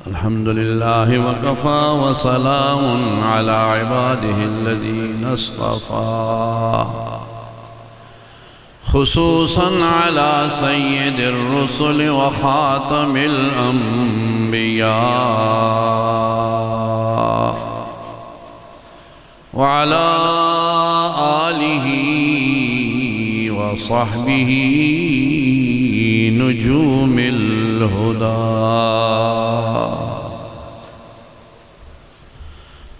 الحمد لله وكفى وسلام على عباده الذين اصطفى خصوصا على سيد الرسل وخاتم الأنبياء وعلى آله وصحبه نجوم الهدى.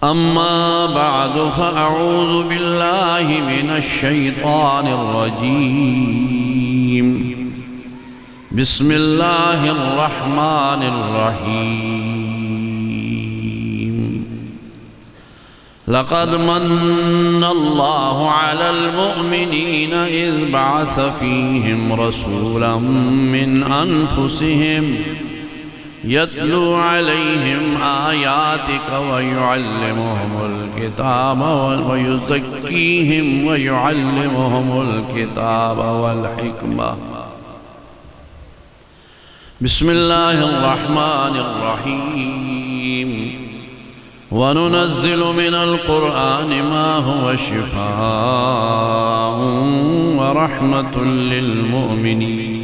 أما بعد فأعوذ بالله من الشيطان الرجيم. بسم الله الرحمن الرحيم. لقد من الله على المؤمنين إذ بعث فيهم رسولا من أنفسهم يتلو عليهم آياتك ويعلمهم الكتاب ويزكيهم ويعلمهم الكتاب والحكمة. بسم الله الرحمن الرحيم. وننزل من القرآن ما هو شفاء ورحمة للمؤمنين.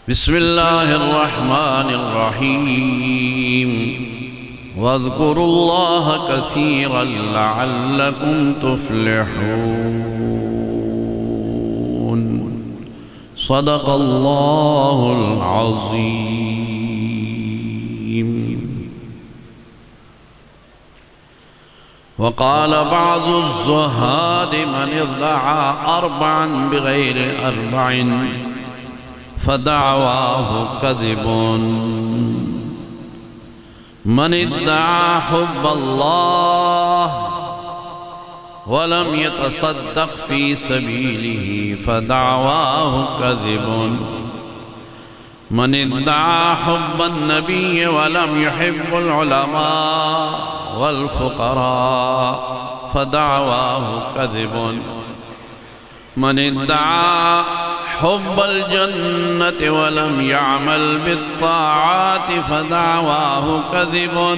بسم الله الرحمن الرحيم. واذكروا الله كثيرا لعلكم تفلحون. صدق الله العظيم. وقال بعض الزهاد من ادعى أربعا بغير أربع فدعواه كذب. من ادعى حب الله ولم يتصدق في سبيله فدعواه كذب. من ادعى حب النبي ولم يحب العلماء والفقراء فدعواه كذب. من ادعى حب الجنة ولم يعمل بالطاعات فدعواه كذب.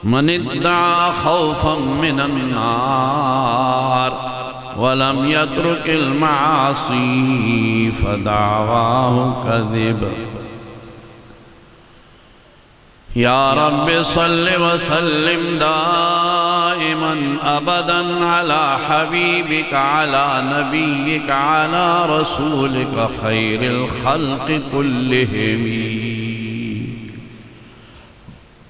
من ادعى خوفا من النار ولم يترك المعاصي فدعواه كذب. يا رب صل وسلم دائما أبدا على حبيبك على نبيك على رسولك خير الخلق كلهم.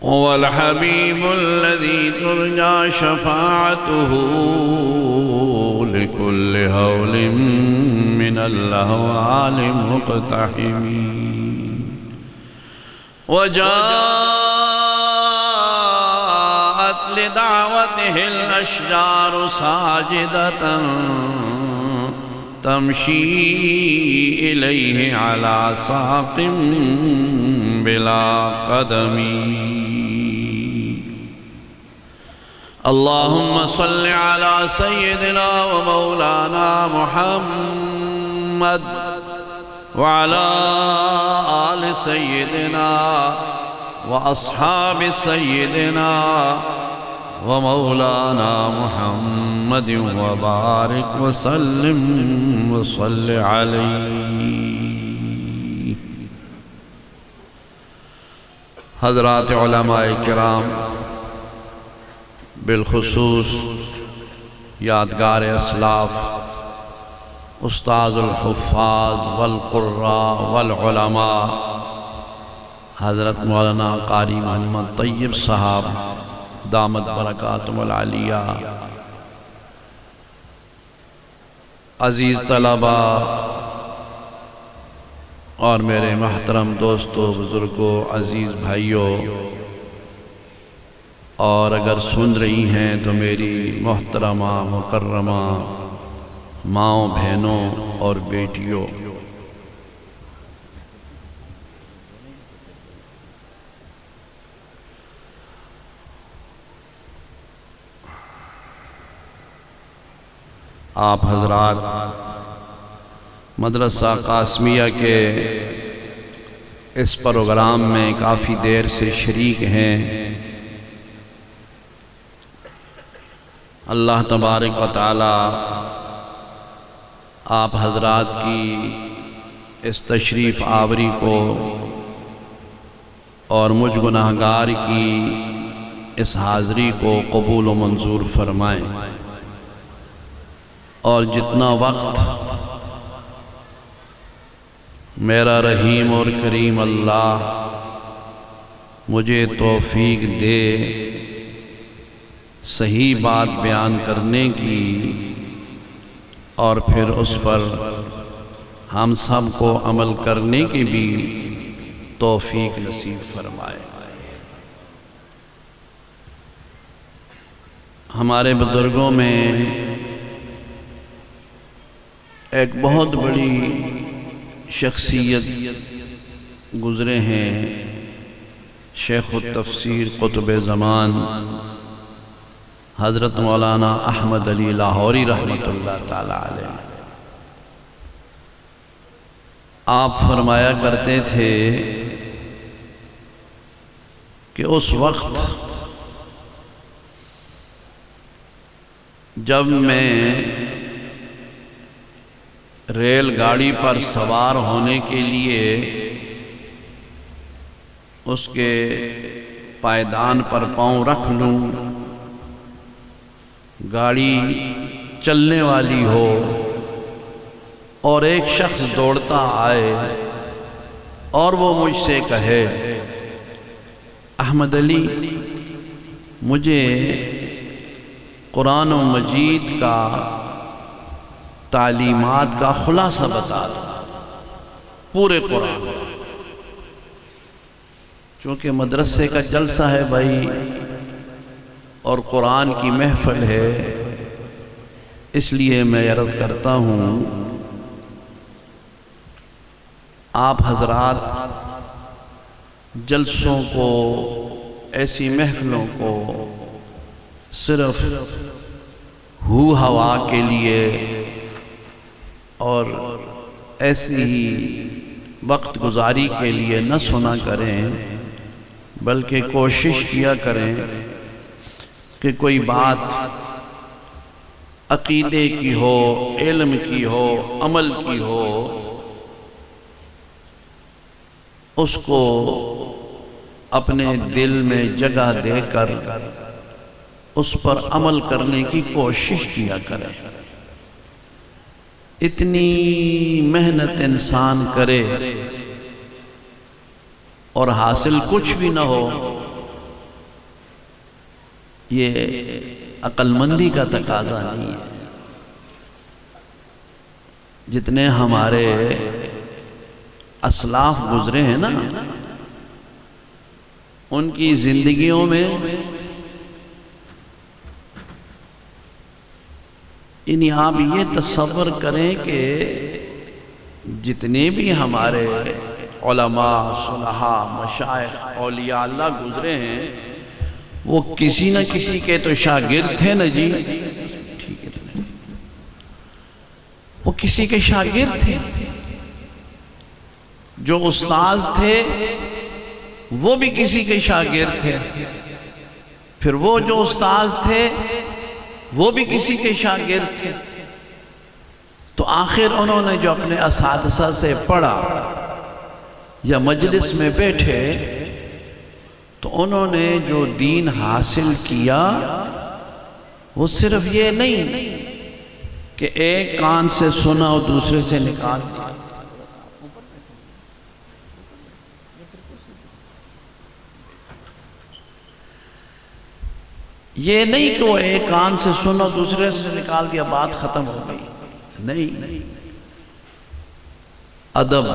هو الحبيب الذي ترجى شفاعته لكل هول من الأهوال مقتحم. وجاءت لدعوته الأشجار ساجدة تمشي إليه على ساق بلا قدم. اللهم صل على سيدنا ومولانا محمد وعلى آل سيدنا وأصحاب سيدنا ومولانا محمد وبارك وسلم وصل عليه. حضرات علماء کرام، بالخصوص یادگار اسلاف، استاذ الحفاظ والقراء والعلماء حضرت مولانا قاری محمد طیب صاحب دامت برکاتہم العالیہ، عزیز طلبہ اور میرے محترم دوستوں، بزرگوں، عزیز بھائیوں، اور اگر سن رہی ہیں تو میری محترمہ مکرمہ ماؤں، بہنوں اور بیٹیوں، آپ حضرات مدرسہ قاسمیہ کے اس پروگرام میں کافی دیر سے شریک ہیں۔ اللہ تبارک و تعالی آپ حضرات کی اس تشریف آوری کو اور مجھ گناہگار کی اس حاضری کو قبول و منظور فرمائیں، اور جتنا وقت میرا رحیم اور کریم اللہ مجھے توفیق دے صحیح بات بیان کرنے کی، اور پھر اس پر ہم سب کو عمل کرنے کی بھی توفیق نصیب فرمائے۔ ہمارے بزرگوں میں ایک بہت بڑی شخصیت گزرے ہیں، شیخ التفسیر قطب زمان حضرت مولانا احمد علی لاہوری رحمۃ اللہ تعالی علیہ۔ آپ فرمایا کرتے تھے کہ اس وقت جب میں ریل گاڑی پر سوار ہونے کے لیے اس کے پائیدان پر پاؤں رکھ لوں، گاڑی چلنے والی ہو اور ایک شخص دوڑتا آئے اور وہ مجھ سے کہے، احمد علی مجھے قرآن و مجید کا تعلیمات کا خلاصہ بتا دو، پورے قرآن، چونکہ مدرسے کا جلسہ ہے بھائی اور قرآن کی محفل ہے، اس لیے میں عرض کرتا ہوں آپ حضرات جلسوں کو، ایسی محفلوں کو صرف ہوا کے لیے اور ایسی ہی وقت گزاری کے لیے نہ سنا کریں، بلکہ کوشش کیا کریں کہ کوئی بات عقیدے کی ہو، علم کی ہو، عمل کی ہو، اس کو اپنے دل میں جگہ دے کر اس پر عمل کرنے کی کوشش کیا کریں۔ اتنی محنت انسان کرے اور حاصل کچھ بھی نہ ہو، یہ عقل مندی کا تقاضا نہیں ہے۔ جتنے ہمارے اسلاف گزرے ہیں نا، ان کی زندگیوں میں یعنی آپ یہ تصور کریں کہ جتنے بھی ہمارے علماء، صلحاء، مشائخ، اولیاء اللہ گزرے ہیں، وہ کسی نہ کسی کے تو شاگرد تھے نا جی، وہ کسی کے شاگرد تھے۔ جو استاذ تھے وہ بھی کسی کے شاگرد تھے، پھر وہ جو استاذ تھے وہ بھی کسی کے شاگرد تھے۔ تو آخر انہوں نے جو اپنے اساتذہ سے پڑھا یا مجلس میں بیٹھے تو انہوں نے جو دین حاصل کیا وہ صرف یہ نہیں کہ ایک کان سے سنا اور دوسرے سے نکال دیا، یہ نہیں کہ وہ ایک کان سے سنا دوسرے سے نکال دیا بات ختم ہو گئی، نہیں، ادب،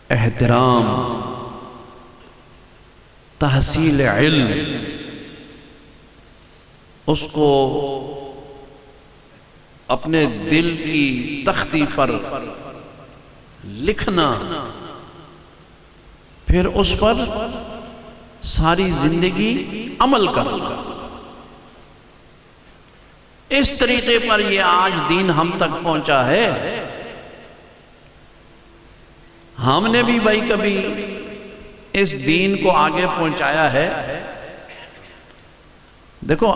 احترام، تحصیل علم، اس کو اپنے دل کی تختی پر لکھنا، پھر اس پر ساری زندگی عمل کرنا۔ اس طریقے پر یہ آج دین ہم تک پہنچا ہے ہم نے بھی بھائی کبھی اس دین کو آگے پہنچایا ہے؟ دیکھو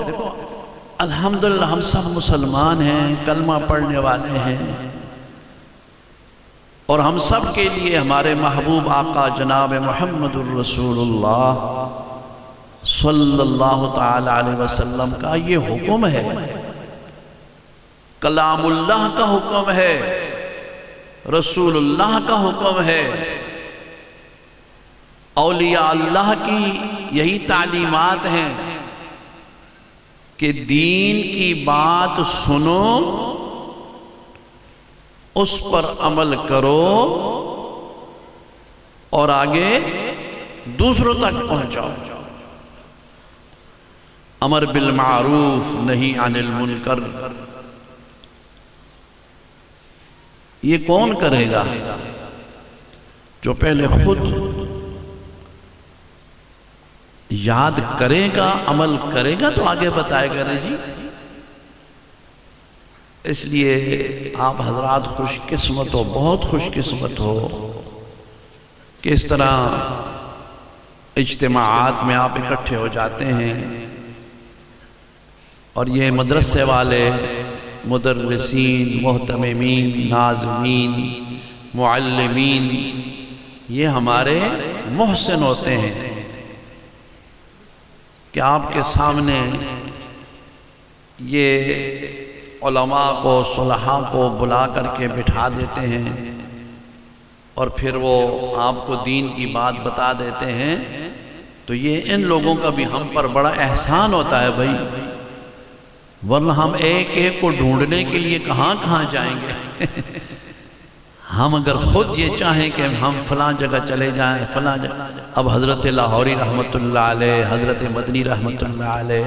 الحمدللہ ہم سب مسلمان ہیں، کلمہ پڑھنے والے ہیں، اور ہم سب کے لیے ہمارے محبوب آقا جناب محمد الرسول اللہ صلی اللہ تعالی علیہ وسلم کا یہ حکم ہے، کلام اللہ کا حکم ہے، رسول اللہ کا حکم ہے، اولیاء اللہ کی یہی تعلیمات ہیں کہ دین کی بات سنو، اس پر عمل کرو اور آگے دوسروں تک پہنچاؤ، امر بالمعروف نہی عن المنکر۔ یہ کون کرے گا؟ جو پہلے خود یاد کرے گا، عمل کرے گا تو آگے بتائے گا نا جی۔ اس لیے آپ حضرات خوش قسمت ہو، بہت خوش قسمت ہو کہ اس طرح اجتماعات میں آپ اکٹھے ہو جاتے ہیں، اور یہ مدرسے والے مدرسین، محتممین، ناظمین، معلمین، یہ ہمارے محسن ہوتے ہیں کہ آپ کے سامنے یہ علماء کو، صلحاء کو بلا کر کے بٹھا دیتے ہیں، اور پھر وہ آپ کو دین کی بات بتا دیتے ہیں، تو یہ ان لوگوں کا بھی ہم پر بڑا احسان ہوتا ہے بھائی، ورنہ ہم ایک ایک کو ڈھونڈنے کے لیے کہاں کہاں جائیں گے۔ ہم اگر خود یہ چاہیں کہ ہم فلاں جگہ چلے جائیں، فلاں جگہ، اب حضرت لاہوری رحمت اللہ علیہ، حضرت مدنی رحمت اللہ علیہ،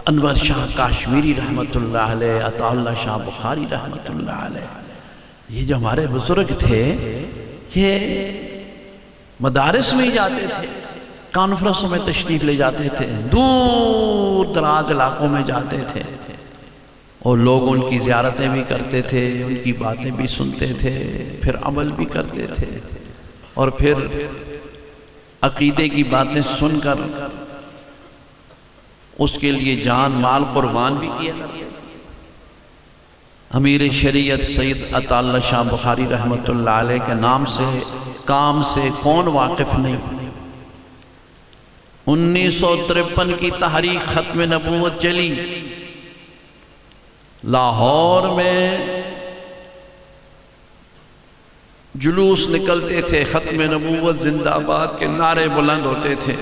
انور شاہ کاشمیری رحمت اللہ علیہ، عطا اللہ شاہ بخاری رحمت اللہ علیہ، یہ جو ہمارے بزرگ تھے یہ مدارس میں ہی جاتے تھے، کانفرنسوں میں تشریف لے جاتے تھے، دور دراز علاقوں میں جاتے تھے، اور لوگ ان کی زیارتیں بھی کرتے تھے، ان کی باتیں بھی سنتے تھے، پھر عمل بھی کرتے تھے، اور پھر عقیدے کی باتیں سن کر اس کے لیے جان مال قربان بھی کیا کرتے تھے۔ امیر شریعت سید عطا اللہ شاہ بخاری رحمت اللہ علیہ کے نام سے، کام سے کون واقف نہیں؟ 1953 کی تحریک ختم نبوت چلی، لاہور میں جلوس نکلتے تھے، ختم نبوت زندہ آباد کے نعرے بلند ہوتے تھے۔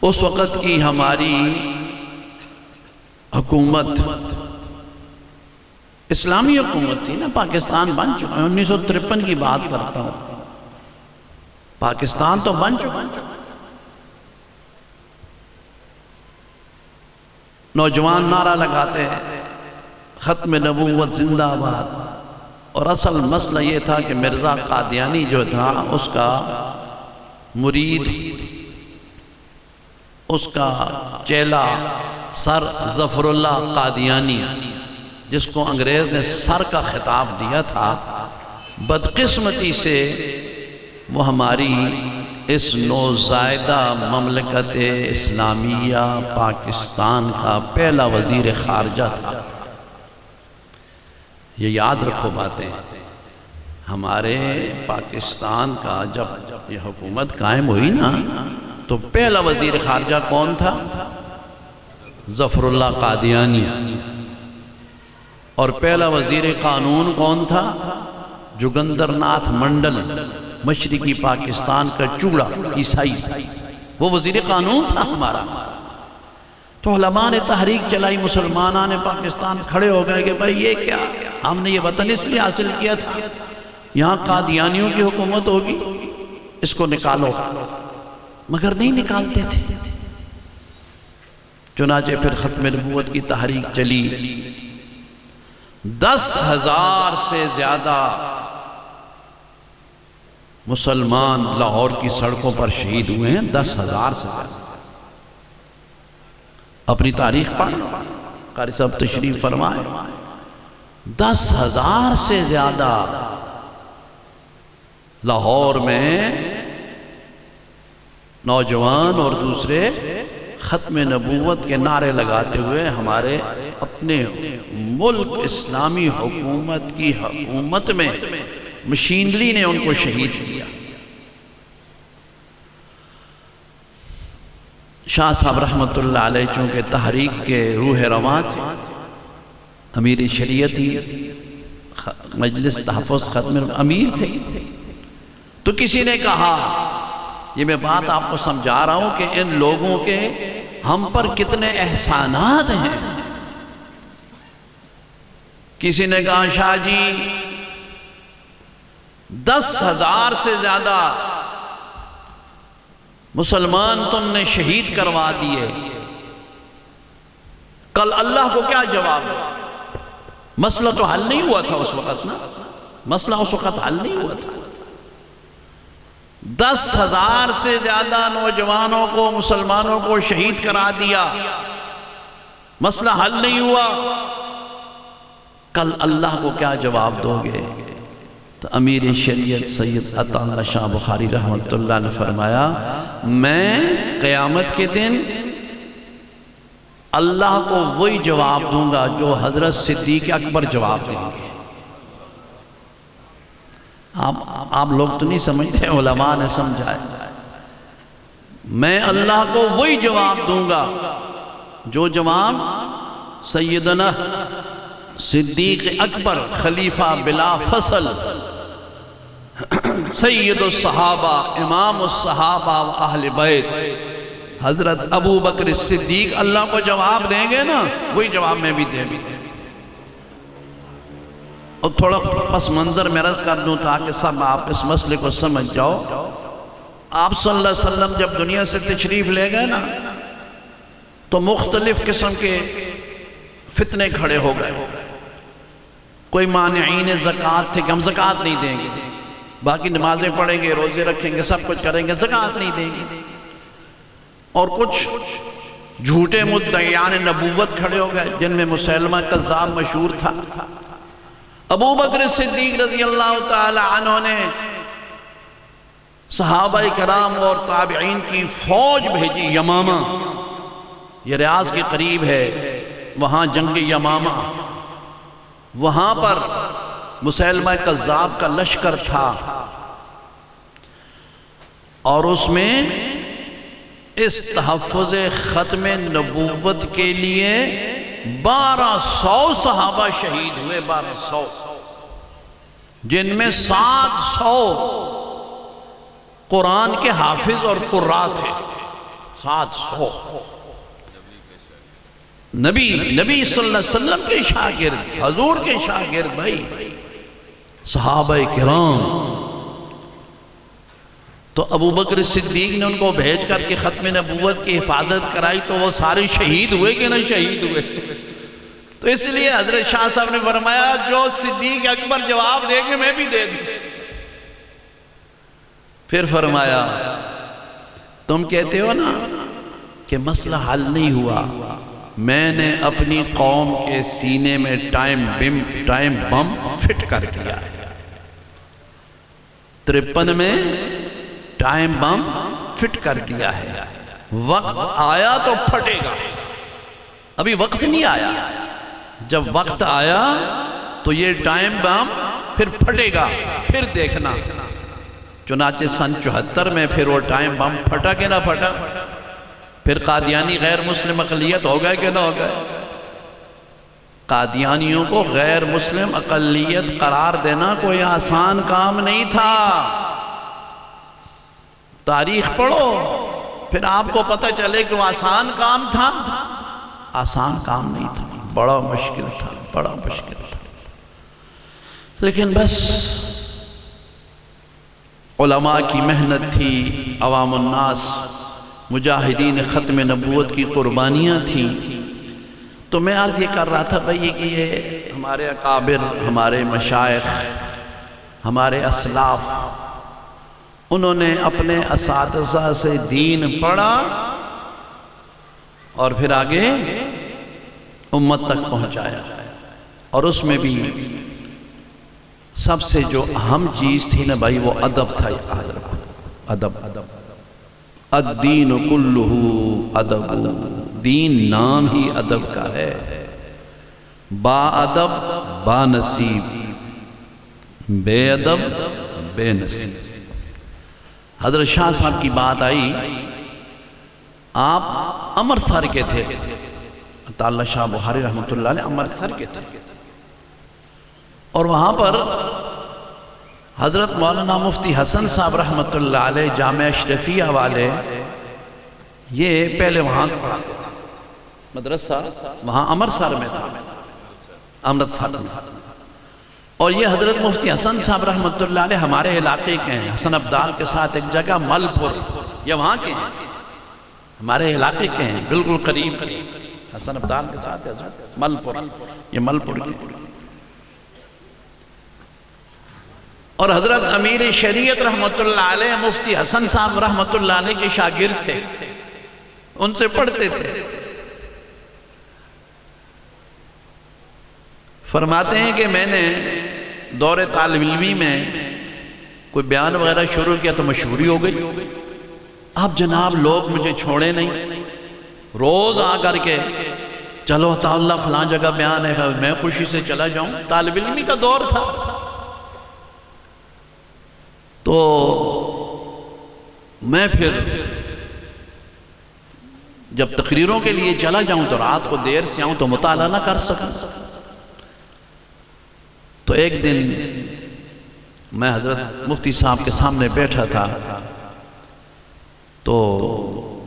اس وقت کی ہماری حکومت اسلامی حکومت تھی نا، پاکستان بن چکا ہے، 1953 کی بات کرتا ہوں، پاکستان تو بن چکا ہے۔ نوجوان نعرہ لگاتے ہیں ختم نبوت زندہ آباد، اور اصل مسئلہ یہ تھا کہ مرزا قادیانی جو تھا اس کا مرید، اس کا چیلا سر ظفر اللہ قادیانی، جس کو انگریز نے سر کا خطاب دیا تھا، بدقسمتی سے وہ ہماری اس نوزائیدہ مملکت اسلامیہ پاکستان کا پہلا وزیر خارجہ تھا۔ یہ یاد رکھو باتیں، ہمارے پاکستان کا جب یہ حکومت قائم ہوئی نا تو پہلا وزیر خارجہ کون تھا؟ ظفر اللہ قادیانی، اور پہلا وزیر قانون کون تھا؟ جگندر ناتھ منڈل، مشرقی پاکستان کا چوڑا عیسائی، وہ وزیر قانون تھا ہمارا۔ تو علماء نے تحریک چلائی، مسلمانان پاکستان کھڑے ہو گئے کہ بھائی یہ کیا، ہم نے یہ وطن اس لیے حاصل کیا تھا، یہاں قادیانیوں کی حکومت ہوگی، اس کو نکالو، مگر نہیں نکالتے تھے۔ چنانچہ پھر ختم نبوت کی تحریک چلی، 10,000 سے زیادہ مسلمان لاہور کی سڑکوں پر شہید ہوئے ہیں، 10,000 سے زیادہ۔ اپنی تاریخ پڑھ، قاری صاحب تشریف فرمائے، 10,000 سے زیادہ لاہور میں نوجوان اور دوسرے ختم نبوت کے نعرے لگاتے ہوئے ہمارے اپنے ملک اسلامی حکومت کی حکومت میں مشینری نے ان کو شہید کیا۔ شاہ صاحب رحمت اللہ علیہ چونکہ تحریک کے روح رواں تھے، امیر شریعتی، مجلس تحفظ ختم امیر تھے، تو کسی نے کہا، یہ میں بات آپ کو سمجھا رہا ہوں کہ ان لوگوں کے ہم پر کتنے احسانات ہیں۔ کسی نے کہا شاہ جی 10,000 سے زیادہ مسلمان تم نے شہید کروا دیے، کل اللہ کو کیا جواب ہے؟ مسئلہ تو حل نہیں ہوا تھا اس وقت نا، مسئلہ اس وقت حل نہیں ہوا تھا۔ 10,000 سے زیادہ نوجوانوں کو، مسلمانوں کو شہید کرا دیا، مسئلہ حل نہیں ہوا، کل اللہ کو کیا جواب دو گے؟ تو امیر شریعت سید عطا اللہ شاہ بخاری رحمت اللہ نے فرمایا، میں قیامت کے دن اللہ کو وہی جواب دوں گا جو حضرت صدیق اکبر جواب دیں گے۔ آپ لوگ تو نہیں سمجھتے، علماء نے سمجھائے، میں اللہ کو وہی جواب دوں گا جو جواب سیدنا صدیق اکبر خلیفہ بلا فصل سید الصحابہ امام الصحابہ و اہل بیت حضرت ابو بکر صدیق اللہ کو جواب دیں گے نا، وہی جواب میں بھی دیں گے۔ اور تھوڑا پس منظر میں عرض کر دوں تاکہ سب آپ اس مسئلے کو سمجھ جاؤ۔ آپ صلی اللہ علیہ وسلم جب دنیا سے تشریف لے گئے نا تو مختلف قسم کے فتنے کھڑے ہو گئے۔ کوئی مانعین زکوٰۃ تھے کہ ہم زکوٰۃ نہیں دیں گے، باقی نمازیں پڑھیں گے، روزے رکھیں گے، سب کچھ کریں گے، زکوٰۃ نہیں دیں گے۔ اور کچھ جھوٹے مدعیان نبوت کھڑے ہو گئے جن میں مسیلمہ کذاب مشہور تھا۔ ابو بکر صدیق رضی اللہ تعالی عنہ نے صحابہ کرام اور تابعین کی فوج بھیجی یمامہ، یہ ریاض کے قریب ہے، وہاں جنگ یمامہ، وہاں پر مسیلمہ کذاب کا لشکر تھا، اور اس میں اس تحفظ ختم نبوت کے لیے 1200 صحابہ شہید ہوئے، 1200، جن میں 700 قرآن کے حافظ اور قراء تھے، 700 نبی صلی اللہ علیہ وسلم کے شاگرد، حضور کے شاگرد بھائی، صحابہ کرام۔ تو ابو بکر صدیق نے ان کو بھیج کر کے ختم نبوت کی حفاظت کرائی، تو وہ سارے شہید ہوئے کہ نہ شہید ہوئے؟ تو اس لیے حضرت شاہ صاحب نے فرمایا جو صدیق اکبر جواب دے گے میں بھی دے دوں۔ پھر فرمایا تم کہتے ہو نا کہ مسئلہ حل نہیں ہوا، میں نے اپنی قوم کے سینے میں ٹائم بم فٹ کر دیا ہے، 53 میں ٹائم بم فٹ کر دیا ہے، وقت آیا تو پھٹے گا، ابھی وقت نہیں آیا، جب وقت آیا تو یہ ٹائم بم پھر پھٹے گا، پھر دیکھنا۔ چنانچہ سن 74 میں پھر وہ ٹائم بم پھٹا کہ نہ پھٹا، پھر قادیانی غیر مسلم اقلیت ہو گئے کہ نہ ہو گئے؟ قادیانیوں کو غیر مسلم اقلیت قرار دینا کوئی آسان کام نہیں تھا، تاریخ پڑھو پھر آپ کو پتہ چلے کہ وہ آسان کام تھا، آسان کام نہیں تھا، بڑا مشکل تھا، بڑا مشکل تھا۔ لیکن بس علماء کی محنت تھی، عوام الناس مجاہدین ختم نبوت کی قربانیاں تھیں۔ تو میں عرض یہ کر رہا تھا بھائی کہ یہ ہمارے اکابر، ہمارے مشائخ، ہمارے اسلاف، انہوں نے اپنے اساتذہ سے دین پڑھا اور پھر آگے امت تک پہنچایا، اور اس میں بھی سب سے جو اہم چیز تھی نا بھائی وہ ادب تھا. ادب. الدین کلہ ادب. دین نام ہی ادب کا ہے. با ادب با نصیب، بے ادب بے نصیب. حضرت شاہ صاحب کی بات آئی، آپ امرتسر کے تھے. تعالی شاہ بخاری رحمۃ اللہ علیہ امرتسر کے تھے، اور وہاں پر حضرت مولانا مفتی حسن صاحب رحمۃ اللہ علیہ جامعہ اشرفیہ والے، یہ پہلے وہاں پڑھاتے تھے. مدرسہ وہاں امرتسر میں تھا، امرتسر میں. اور یہ حضرت مفتی حسن صاحب رحمۃ اللہ علیہ ہمارے علاقے کے ہیں. حسن ابدال کے ساتھ ایک جگہ مل پور، یہ وہاں کے ہیں، ہمارے علاقے کے ہیں، بالکل قریب. حسن ابدال کے ساتھ مل پور، یہ مل پور کے. اور حضرت امیر شریعت رحمۃ اللہ علیہ مفتی حسن صاحب رحمۃ اللہ علیہ کے شاگرد تھے، ان سے پڑھتے تھے. فرماتے ہیں کہ میں نے دور طالب علمی میں کوئی بیان وغیرہ شروع کیا تو مشہوری ہو گئی. اب جناب لوگ مجھے چھوڑے نہیں، روز آ کر کے چلو اللہ فلاں جگہ بیان ہے، میں خوشی سے چلا جاؤں. طالب علمی کا دور تھا. تو میں پھر جب تقریروں کے لیے چلا جاؤں تو رات کو دیر سے آؤں تو مطالعہ نہ کر سکوں. تو ایک دن میں حضرت مفتی صاحب کے سامنے بیٹھا تھا تو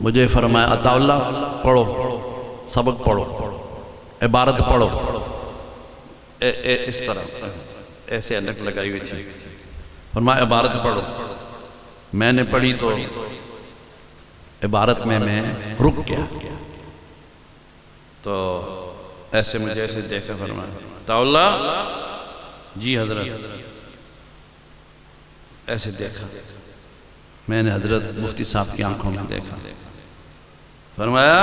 مجھے فرمایا عطا اللہ پڑھو، سبق پڑھو، عبارت پڑھو. اس طرح ایسے انک لگائی ہوئی تھی. فرمایا عبارت پڑھو. میں نے پڑھی تو عبارت میں رک گیا. تو ایسے مجھے ایسے دیکھا. فرمایا عطا اللہ. جی حضرت. ایسے دیکھا. میں نے حضرت مفتی صاحب کی آنکھوں میں دیکھا. فرمایا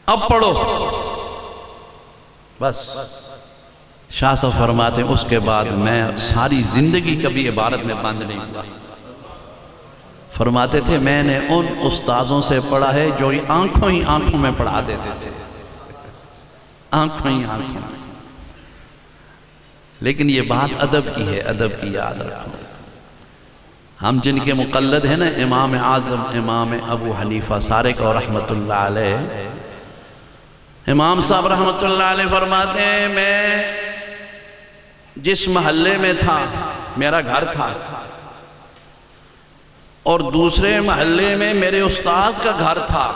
اب پڑھو بس. شاہ صاحب فرماتے ہیں اس کے بعد میں ساری زندگی کبھی عبارت میں بند نہیں ہوا. فرماتے تھے میں نے ان استاذوں سے پڑھا ہے جو آنکھوں ہی آنکھوں میں پڑھا دیتے تھے، آنکھوں ہی آنکھوں میں. لیکن یہ بات ادب کی ہے، ادب کی یاد رکھو. ہم جن کے مقلد ہیں نا، امام اعظم امام ابو حنیفہ سارے کو رحمت اللہ علیہ، امام صاحب رحمت اللہ علیہ فرماتے ہیں میں جس محلے میں تھا میرا گھر تھا، اور دوسرے محلے میں میرے استاذ کا گھر تھا.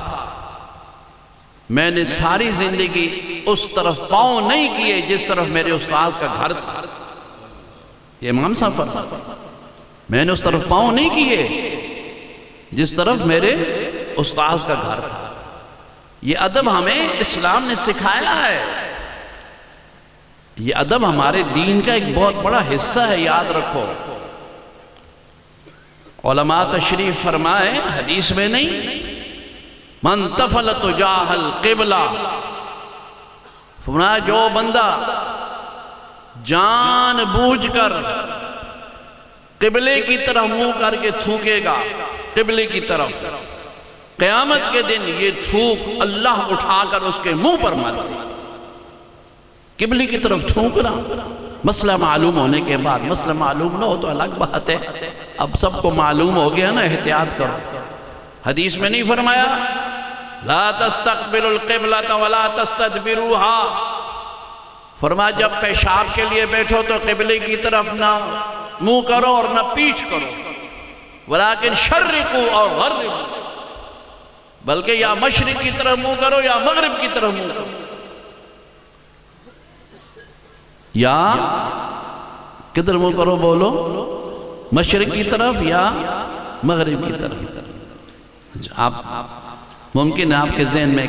میں نے ساری زندگی اس طرف پاؤں نہیں کیے جس طرف میرے استاذ کا گھر تھا. یہ امام صاحب فرماتے ہیں میں نے اس طرف پاؤں نہیں کیے جس طرف میرے استاذ کا گھر تھا. یہ ادب ہمیں اسلام نے سکھایا ہے. یہ ادب ہمارے دین کا ایک بہت بڑا حصہ ہے، یاد رکھو. علماء تشریف فرمائے حدیث میں نہیں، من تفل تجاہ القبلہ، فرمایا جو بندہ جان بوجھ کر قبلے کی طرف منہ کر کے تھوکے گا، قبلے کی طرف، قیامت کے دن یہ تھوک اللہ اٹھا کر اس کے منہ پر مارے گا. قبلے کی طرف تھوکنا مسئلہ معلوم ہونے کے بعد، مسئلہ معلوم نہ ہو تو الگ بات ہے. اب سب کو معلوم ہو گیا نا، احتیاط کرو. حدیث میں نہیں فرمایا لا تستقبلوا القبلۃ ولا تستدبروها؟ فرمایا جب پیشاب کے لیے بیٹھو تو قبلے کی طرف نہ منہ کرو اور نہ پیچھ کرو، ولیکن شرقوا اور غربوا، بلکہ یا مشرق کی طرف منہ کرو یا مغرب کی طرف منہ کرو، یا کدھر منہ کرو بولو، مشرق کی طرف یا مغرب کی طرف. آپ ممکن ہے آپ کے ذہن میں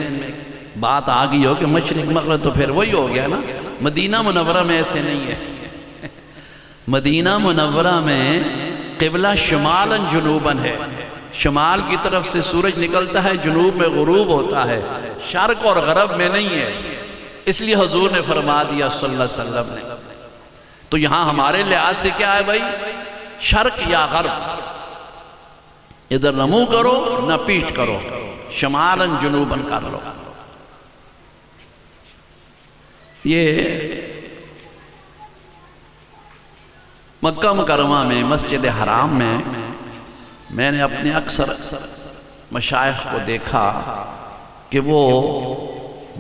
بات آ گئی ہو کہ مشرق مغرب تو پھر وہی ہو گیا نا. مدینہ منورہ میں ایسے نہیں ہے. مدینہ منورہ میں قبلہ شمالاً جنوباً ہے. شمال کی طرف سے سورج نکلتا ہے، جنوب میں غروب ہوتا ہے. شرق اور غرب میں نہیں ہے. اس لیے حضور نے فرما دیا صلی اللہ علیہ وسلم نے. تو یہاں ہمارے لحاظ سے کیا ہے بھائی؟ شرق یا غرب، ادھر نہ منہ کرو نہ پیٹھ کرو، شمالاً جنوباً کر لو. یہ مکہ مکرمہ میں مسجد حرام میں نے اپنے اکثر مشائخ کو دیکھا کہ وہ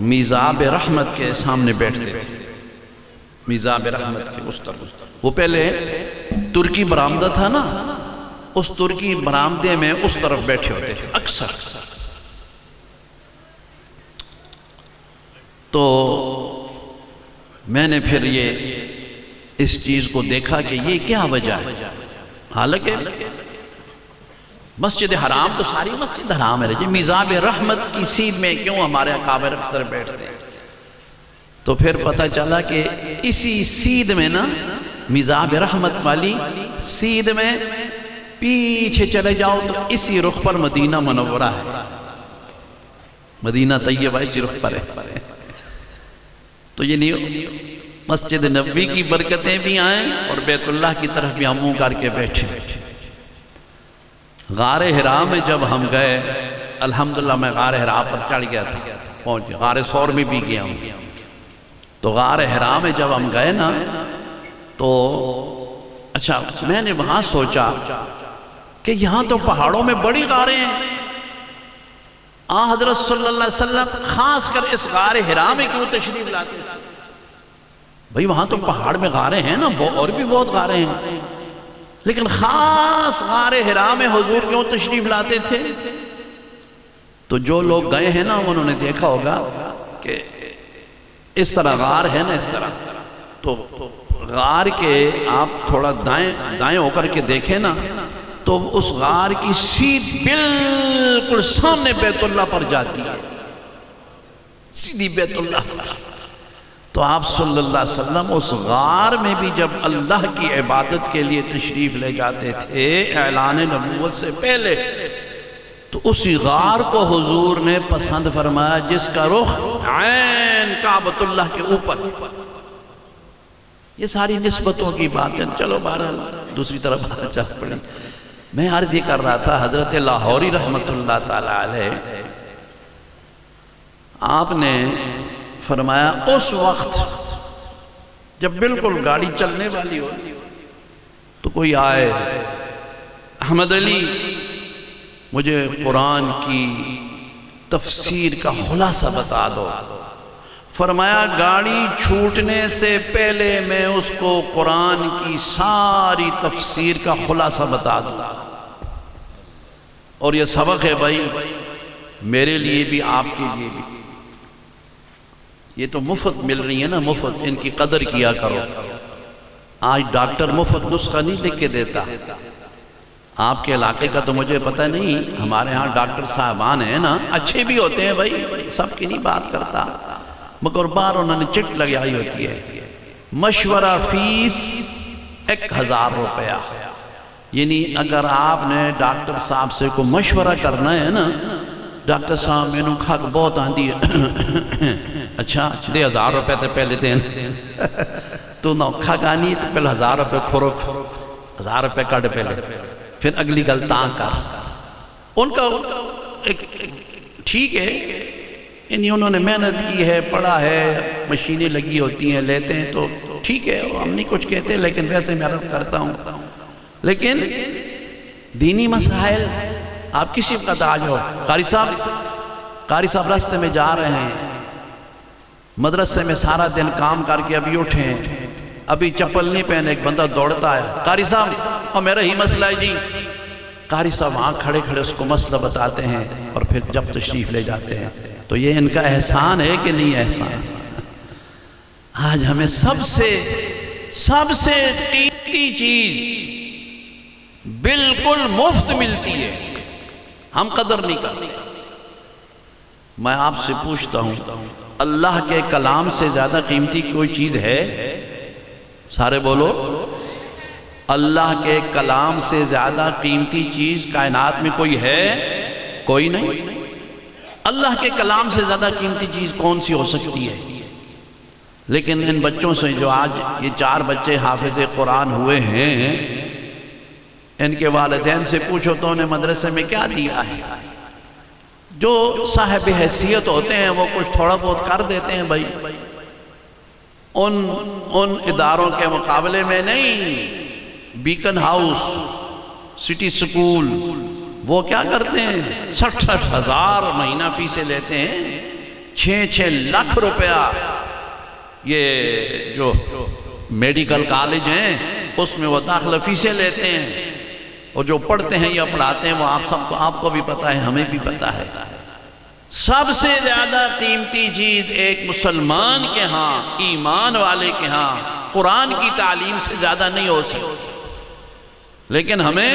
میزاب رحمت کے سامنے بیٹھتے تھے. میزاب رحمت کے اس طرف، وہ پہلے ترکی برآمدہ تھا نا، اس ترکی برآمدے میں اس طرف بیٹھے ہوتے تھے اکثر. تو میں نے پھر اس چیز کو دیکھا کہ یہ کیا وجہ ہے. حالانکہ مسجد حرام تو ساری مسجد حرام ہے، جی میزاب رحمت کی سیدھ میں کیوں ہمارے اکابر اکثر بیٹھتے ہیں؟ تو پھر پتہ چلا کہ اسی سیدھ میں نا، میزاب رحمت والی سیدھ میں پیچھے چلے جاؤ تو اسی رخ پر مدینہ منورہ ہے، مدینہ طیبہ اسی رخ پر ہے. تو یہ نہیں مسجد نبوی کی برکتیں بھی آئیں اور بیت اللہ کی طرف بھی ہم منہ کر کے بیٹھے. غار حرا میں جب ہم گئے، الحمدللہ میں غار حرا پر چڑھ گیا تھا، پہنچ گیا. غار ثور میں بھی گیا ہوں. تو غار حرا میں جب ہم گئے نا تو اچھا میں نے وہاں سوچا کہ یہاں تو پہاڑوں میں بڑی غاریں ہیں، حضرت صلی اللہ علیہ وسلم خاص کر اس غار حرا میں کیوں تشریف لاتے تھے؟ بھئی وہاں تو پہاڑ میں غاریں ہیں نا، اور بھی بہت غاریں ہیں، لیکن خاص غار حرا میں حضور کیوں تشریف لاتے تھے؟ تو جو لوگ گئے ہیں نا انہوں نے دیکھا ہوگا کہ اس طرح غار ہے نا، اس طرح تو غار کے آپ تھوڑا دائیں ہو کر کے دیکھیں نا تو اس غار کی سیدھ بالکل سامنے بیت اللہ پر جاتی ہے، سیدھی بیت اللہ پر. تو آپ صلی اللہ علیہ وسلم اس غار میں بھی جب اللہ کی عبادت کے لیے تشریف لے جاتے تھے اعلان نبوت سے پہلے، تو اسی غار کو حضور نے پسند فرمایا جس کا رخ عین کعبۃ اللہ کے اوپر. یہ ساری نسبتوں کی بات ہے. چلو بہرحال دوسری طرف چل پڑی. میں عرض یہ کر رہا تھا، حضرت لاہوری رحمت اللہ تعالی علیہ آپ نے فرمایا اس وقت جب بالکل گاڑی چلنے والی ہو تو کوئی آئے، احمد علی مجھے قرآن کی تفسیر کا خلاصہ بتا دو. فرمایا گاڑی چھوٹنے سے پہلے میں اس کو قرآن کی ساری تفسیر کا خلاصہ بتا دوں. اور یہ سبق ہے بھائی میرے لیے بھی آپ کے لیے بھی. یہ تو مفت مل رہی ہے نا، مفت، ان کی قدر کیا کرو. آج ڈاکٹر مفت نسخہ نہیں لکھ کے دیتا. آپ کے علاقے کا تو مجھے پتہ نہیں، ہمارے ہاں ڈاکٹر صاحبان ہیں نا، اچھے بھی ہوتے ہیں بھائی، سب کی نہیں بات کرتا، مگر بار انہوں نے چٹ لگائی ہوتی ہے. مشورہ فیس 1000 روپیہ. یعنی اگر آپ نے ڈاکٹر صاحب سے کوئی مشورہ کرنا ہے نا، ڈاکٹر صاحب میں نے کھا کے بہت آندھی ہے، اچھا دے 1000 روپے تے پہلے دین تو نہ کھا گانی تو پہلے 1000 روپے کھورو، 1000 روپے کٹ پہلے، پھر اگلی گل تاں کر. ان کا ٹھیک ہے، یعنی انہوں نے محنت کی ہے، پڑھا ہے، مشینیں لگی ہوتی ہیں، لیتے ہیں تو ٹھیک ہے، ہم نہیں کچھ کہتے، لیکن ویسے میں عرض کرتا ہوں. لیکن دینی مسائل آپ کسی کا تاج ہو. قاری صاحب راستے میں جا رہے ہیں، مدرسے میں سارا دن کام کر کے ابھی اٹھے ہیں، ابھی چپل نہیں پہنے، ایک بندہ دوڑتا ہے، قاری صاحب اور میرا ہی مسئلہ ہے جی. قاری صاحب وہاں کھڑے کھڑے اس کو مسئلہ بتاتے ہیں اور پھر جب تشریف لے جاتے ہیں. تو یہ ان کا احسان ہے کہ نہیں احسان؟ آج ہمیں سب سے قیمتی چیز بالکل مفت ملتی ہے، ہم قدر نہیں کرتے. میں آپ سے پوچھتا ہوں اللہ کے کلام سے زیادہ قیمتی کوئی چیز ہے؟ سارے بولو. اللہ کے کلام سے زیادہ قیمتی چیز کائنات میں کوئی ہے؟ کوئی نہیں. اللہ کے کلام سے زیادہ قیمتی چیز کون سی ہو سکتی ہے؟ لیکن ان بچوں سے جو آج یہ 4 بچے حافظ قرآن ہوئے ہیں، ان کے والدین سے پوچھو تو انہیں مدرسے میں کیا دیا ہے؟ جو صاحب حیثیت ہوتے ہیں وہ کچھ تھوڑا بہت کر دیتے ہیں بھائی، ان اداروں کے مقابلے میں نہیں۔ بیکن ہاؤس، سٹی سکول، وہ کیا کرتے ہیں؟ 60,000 مہینہ فیسیں لیتے ہیں، 6 لاکھ روپیہ۔ یہ جو میڈیکل کالج ہیں اس میں وہ داخلہ فیسیں لیتے ہیں، اور جو پڑھتے ہیں یا پڑھاتے ہیں وہ آپ کو بھی پتا ہے، ہمیں بھی پتا ہے۔ سب سے زیادہ قیمتی چیز ایک مسلمان کے ہاں، ایمان والے کے ہاں، قرآن کی تعلیم سے زیادہ نہیں ہو سکتی، لیکن ہمیں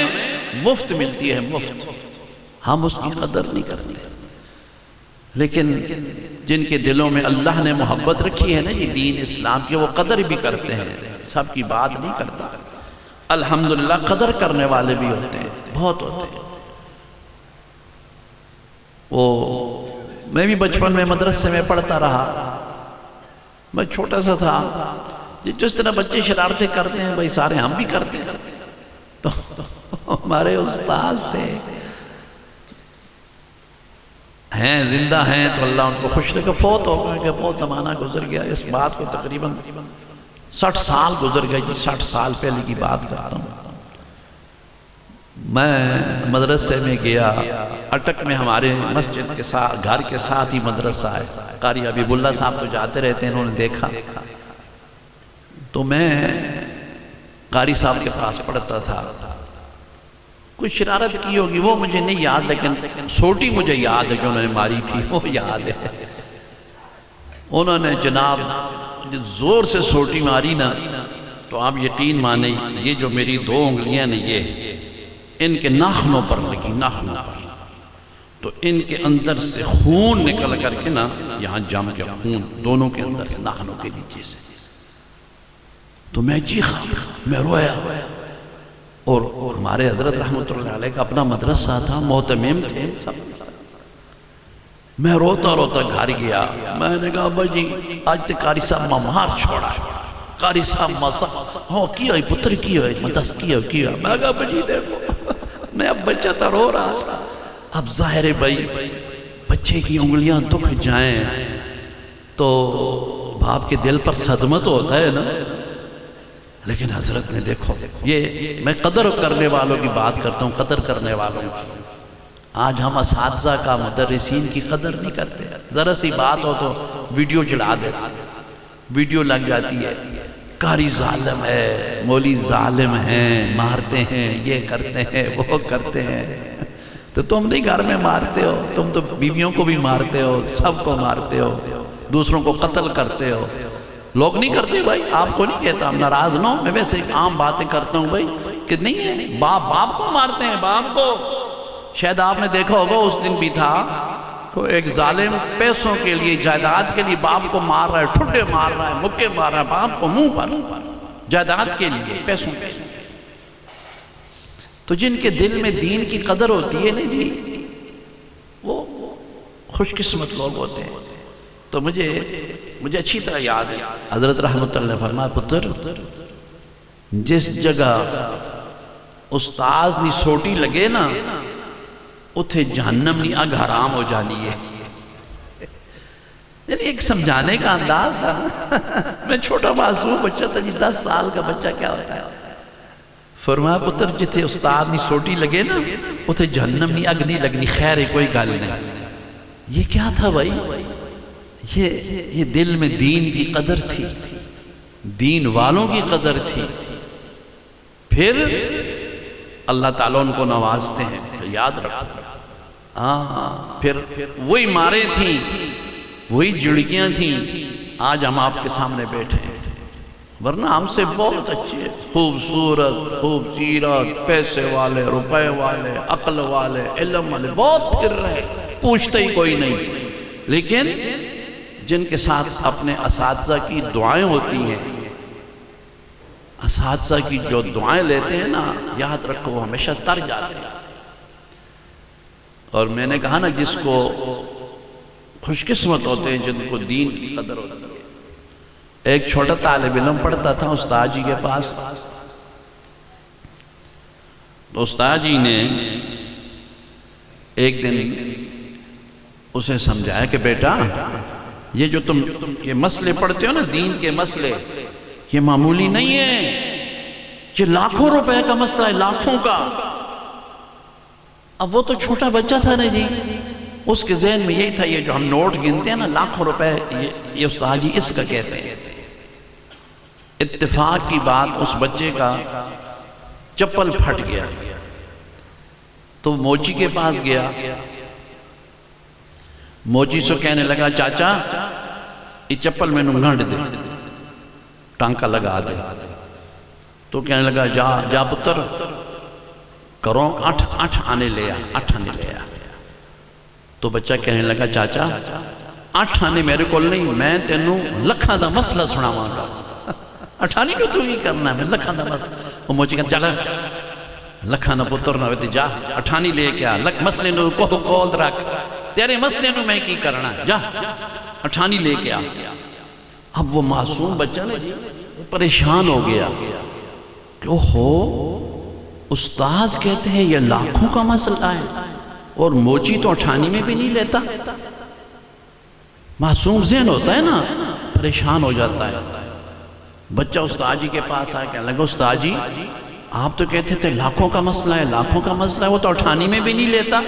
مفت ملتی ہے، مفت۔ ہم اس کی قدر نہیں کرتے، لیکن جن کے دلوں میں اللہ نے محبت رکھی ہے نا یہ دین اسلام کی، وہ قدر بھی کرتے ہیں، سب کی بات نہیں کرتا۔ الحمدللہ قدر کرنے والے بھی ہوتے ہیں، بہت ہوتے ہیں۔ میں بھی بچپن میں مدرسے میں پڑھتا رہا، میں چھوٹا سا تھا، جس طرح بچے شرارتیں کرتے ہیں بھائی سارے ہم بھی کرتے ہیں۔ تو ہمارے استاذ تھے، ہیں زندہ ہیں تو اللہ ان کو خوش رکھے، فوت ہو گئے کہ بہت زمانہ گزر گیا، اس بات کو تقریباً 60 سال گزر گئے جی، 60 سال پہلے کی بات کرتا ہوں۔ میں مدرسے میں گیا، اٹک میں ہمارے مسجد کے ساتھ، گھر کے ساتھ ہی مدرسہ ہے، قاری حبیب اللہ صاحب تو جاتے رہتے ہیں، انہوں نے دیکھا تو میں قاری صاحب کے پاس پڑھتا تھا۔ کچھ شرارت کی ہوگی وہ مجھے نہیں یاد، لیکن سوٹی مجھے یاد ہے جو انہوں نے ماری تھی، وہ یاد ہے۔ انہوں نے جناب زور سے سوٹی ماری نا، تو آپ یقین مانیں یہ جو میری 2 انگلیاں نے یہ ان کے ناخنوں پر لگی، ناخنوں پر، تو ان کے اندر سے خون نکل کر کے نا یہاں جم کے خون دونوں کے اندر سے، ناخنوں کے نیچے سے، تو میں چیخا، میں رویا۔ اور ہمارے حضرت رحمت اللہ علیہ کا اپنا مدرسہ تھا، محتمم تھے سب۔ میں روتا روتا گھر گیا، میں نے کہا بھائی جی آج تک قاری صاحب مار چھوڑا، قاری صاحب مسخ ہو کیا ہے پتر کیا ہے مدست کیا۔ میں کہا بھائی جی دیکھو، میں اب بچہ تھا رو رہا تھا۔ اب ظاہر ہے بھائی بچے کی انگلیاں دکھ جائیں تو باپ کے دل پر صدمہ تو ہوتا ہے نا، لیکن حضرت نے دیکھو، یہ میں قدر کرنے والوں کی بات کرتا ہوں، قدر کرنے والوں کی۔ آج ہم اساتذہ کا، مدرسین کی قدر نہیں کرتے، ذرا سی بات ہو تو ویڈیو چڑھا دیتے، ویڈیو لگ جاتی ہے، قاری ظالم ہے، مولوی ظالم ہیں، مارتے ہیں، یہ کرتے ہیں، وہ کرتے ہیں۔ تو تم نہیں گھر میں مارتے ہو، تم تو بیویوں کو بھی مارتے ہو، سب کو مارتے ہو، دوسروں کو قتل کرتے ہو۔ لوگ نہیں کرتے بھائی، آپ کو نہیں کہتا، ہم ناراض نہ ہو، میں ویسے عام باتیں کرتا ہوں بھائی، کہ نہیں ہے، باپ کو مارتے ہیں، باپ کو۔ شاید آپ نے دیکھا ہوگا اس دن بھی تھا، ایک ظالم پیسوں کے لیے، جائیداد کے لیے باپ کو مار رہا ہے، ٹھڈے مار رہا ہے، مکے مار رہا ہے باپ کو منہ پر، جائیداد کے لیے، پیسوں کے۔ تو جن کے دل میں دین کی قدر ہوتی ہے نا جی، وہ خوش قسمت لوگ ہوتے ہیں۔ تو مجھے اچھی طرح یاد ہے، حضرت رحمت اللہ فرمایا پتر جس جگہ استاذ نی سوٹی لگے نا اتھے جہنم نی اگ حرام ہو جانی ہے۔ یعنی ایک سمجھانے کا انداز تھا نا۔ میں چھوٹا معصوم بچہ تھا جی، 10 سال کا بچہ کیا ہوتا ہے۔ فرمایا پتر جتھے استاد نی سوٹی لگے نا اتھے جہنم نی اگ نہیں لگنی، خیر ہے کوئی گل نہیں۔ یہ کیا تھا بھائی؟ یہ دل میں دین کی قدر تھی، دین والوں کی قدر تھی۔ پھر اللہ تعالیٰ ان کو نوازتے ہیں، یاد رکھو۔ پھر وہی مارے تھیں، وہی جڑکیاں تھیں، آج ہم آپ کے سامنے بیٹھے ہیں، ورنہ ہم سے بہت اچھے، خوبصورت، خوب سیرت، پیسے والے، روپے والے، عقل والے، علم والے بہت پھر رہے، پوچھتے ہی کوئی نہیں۔ لیکن جن کے ساتھ اپنے اساتذہ کی دعائیں ہوتی ہیں، اساتذہ کی جو دعائیں لیتے ہیں نا، یاد رکھو وہ ہمیشہ تر جاتے ہیں۔ اور میں نے کہا نا جس کو خوش قسمت ہوتے ہیں جن کو دین کی قدر ہوتی ہے، ایک چھوٹا طالب علم پڑھتا تھا استاد جی کے پاس. استاد جی نے ایک دن اسے سمجھایا کہ بیٹا یہ جو تم یہ مسئلے پڑھتے ہو نا، دین کے مسئلے، یہ معمولی نہیں ہے، یہ لاکھوں روپے کا مسئلہ ہے، لاکھوں کا. اب وہ تو چھوٹا بچہ تھا نا جی، اس کے ذہن میں یہی تھا یہ جو ہم نوٹ گنتے ہیں نا لاکھوں روپے، یہ استاد جی اس کا کہتے ہیں. اتفاق کی بات اس بچے کا چپل پھٹ گیا تو موچی کے پاس گیا. موچی سے کہنے لگا چاچا یہ چپل میں نو گھنڈ دے، ٹانکا لگا دے. تو کہنے لگا جا پتر کرو 8 آنے لے آ. تو بچہ کہنے لگا چاچا 8 آنے میرے کو نہیں، میں تینوں لکھاں دا مسئلہ سناواں گا. 8 آنے کو تو ہی کرنا ہے، میں لکھاں دا مسئلہ. وہ موچی کہتا چلا لکھاں نہ پتر نہ ہوتے، جا 8 آنے لے کے آ، مسئلے نو کو کول رکھ، تیرے مسئلے نو میں کی کرنا ہے، جا 8 آنے لے کے آ. اب وہ معصوم بچہ نے پریشان ہو گیا کہ اوہو استاذ کہتے ہیں یہ لاکھوں کا مسئلہ ہے اور موچی تو 8 آنے میں بھی نہیں لیتا. معصوم ذہن ہوتا ہے نا، پریشان ہو جاتا ہے. بچہ استاد جی کے پاس آیا کہنے لگا استاد جی آپ تو کہتے تھے لاکھوں کا مسئلہ ہے، لاکھوں کا مسئلہ ہے، وہ تو 8 آنے میں بھی نہیں لیتا.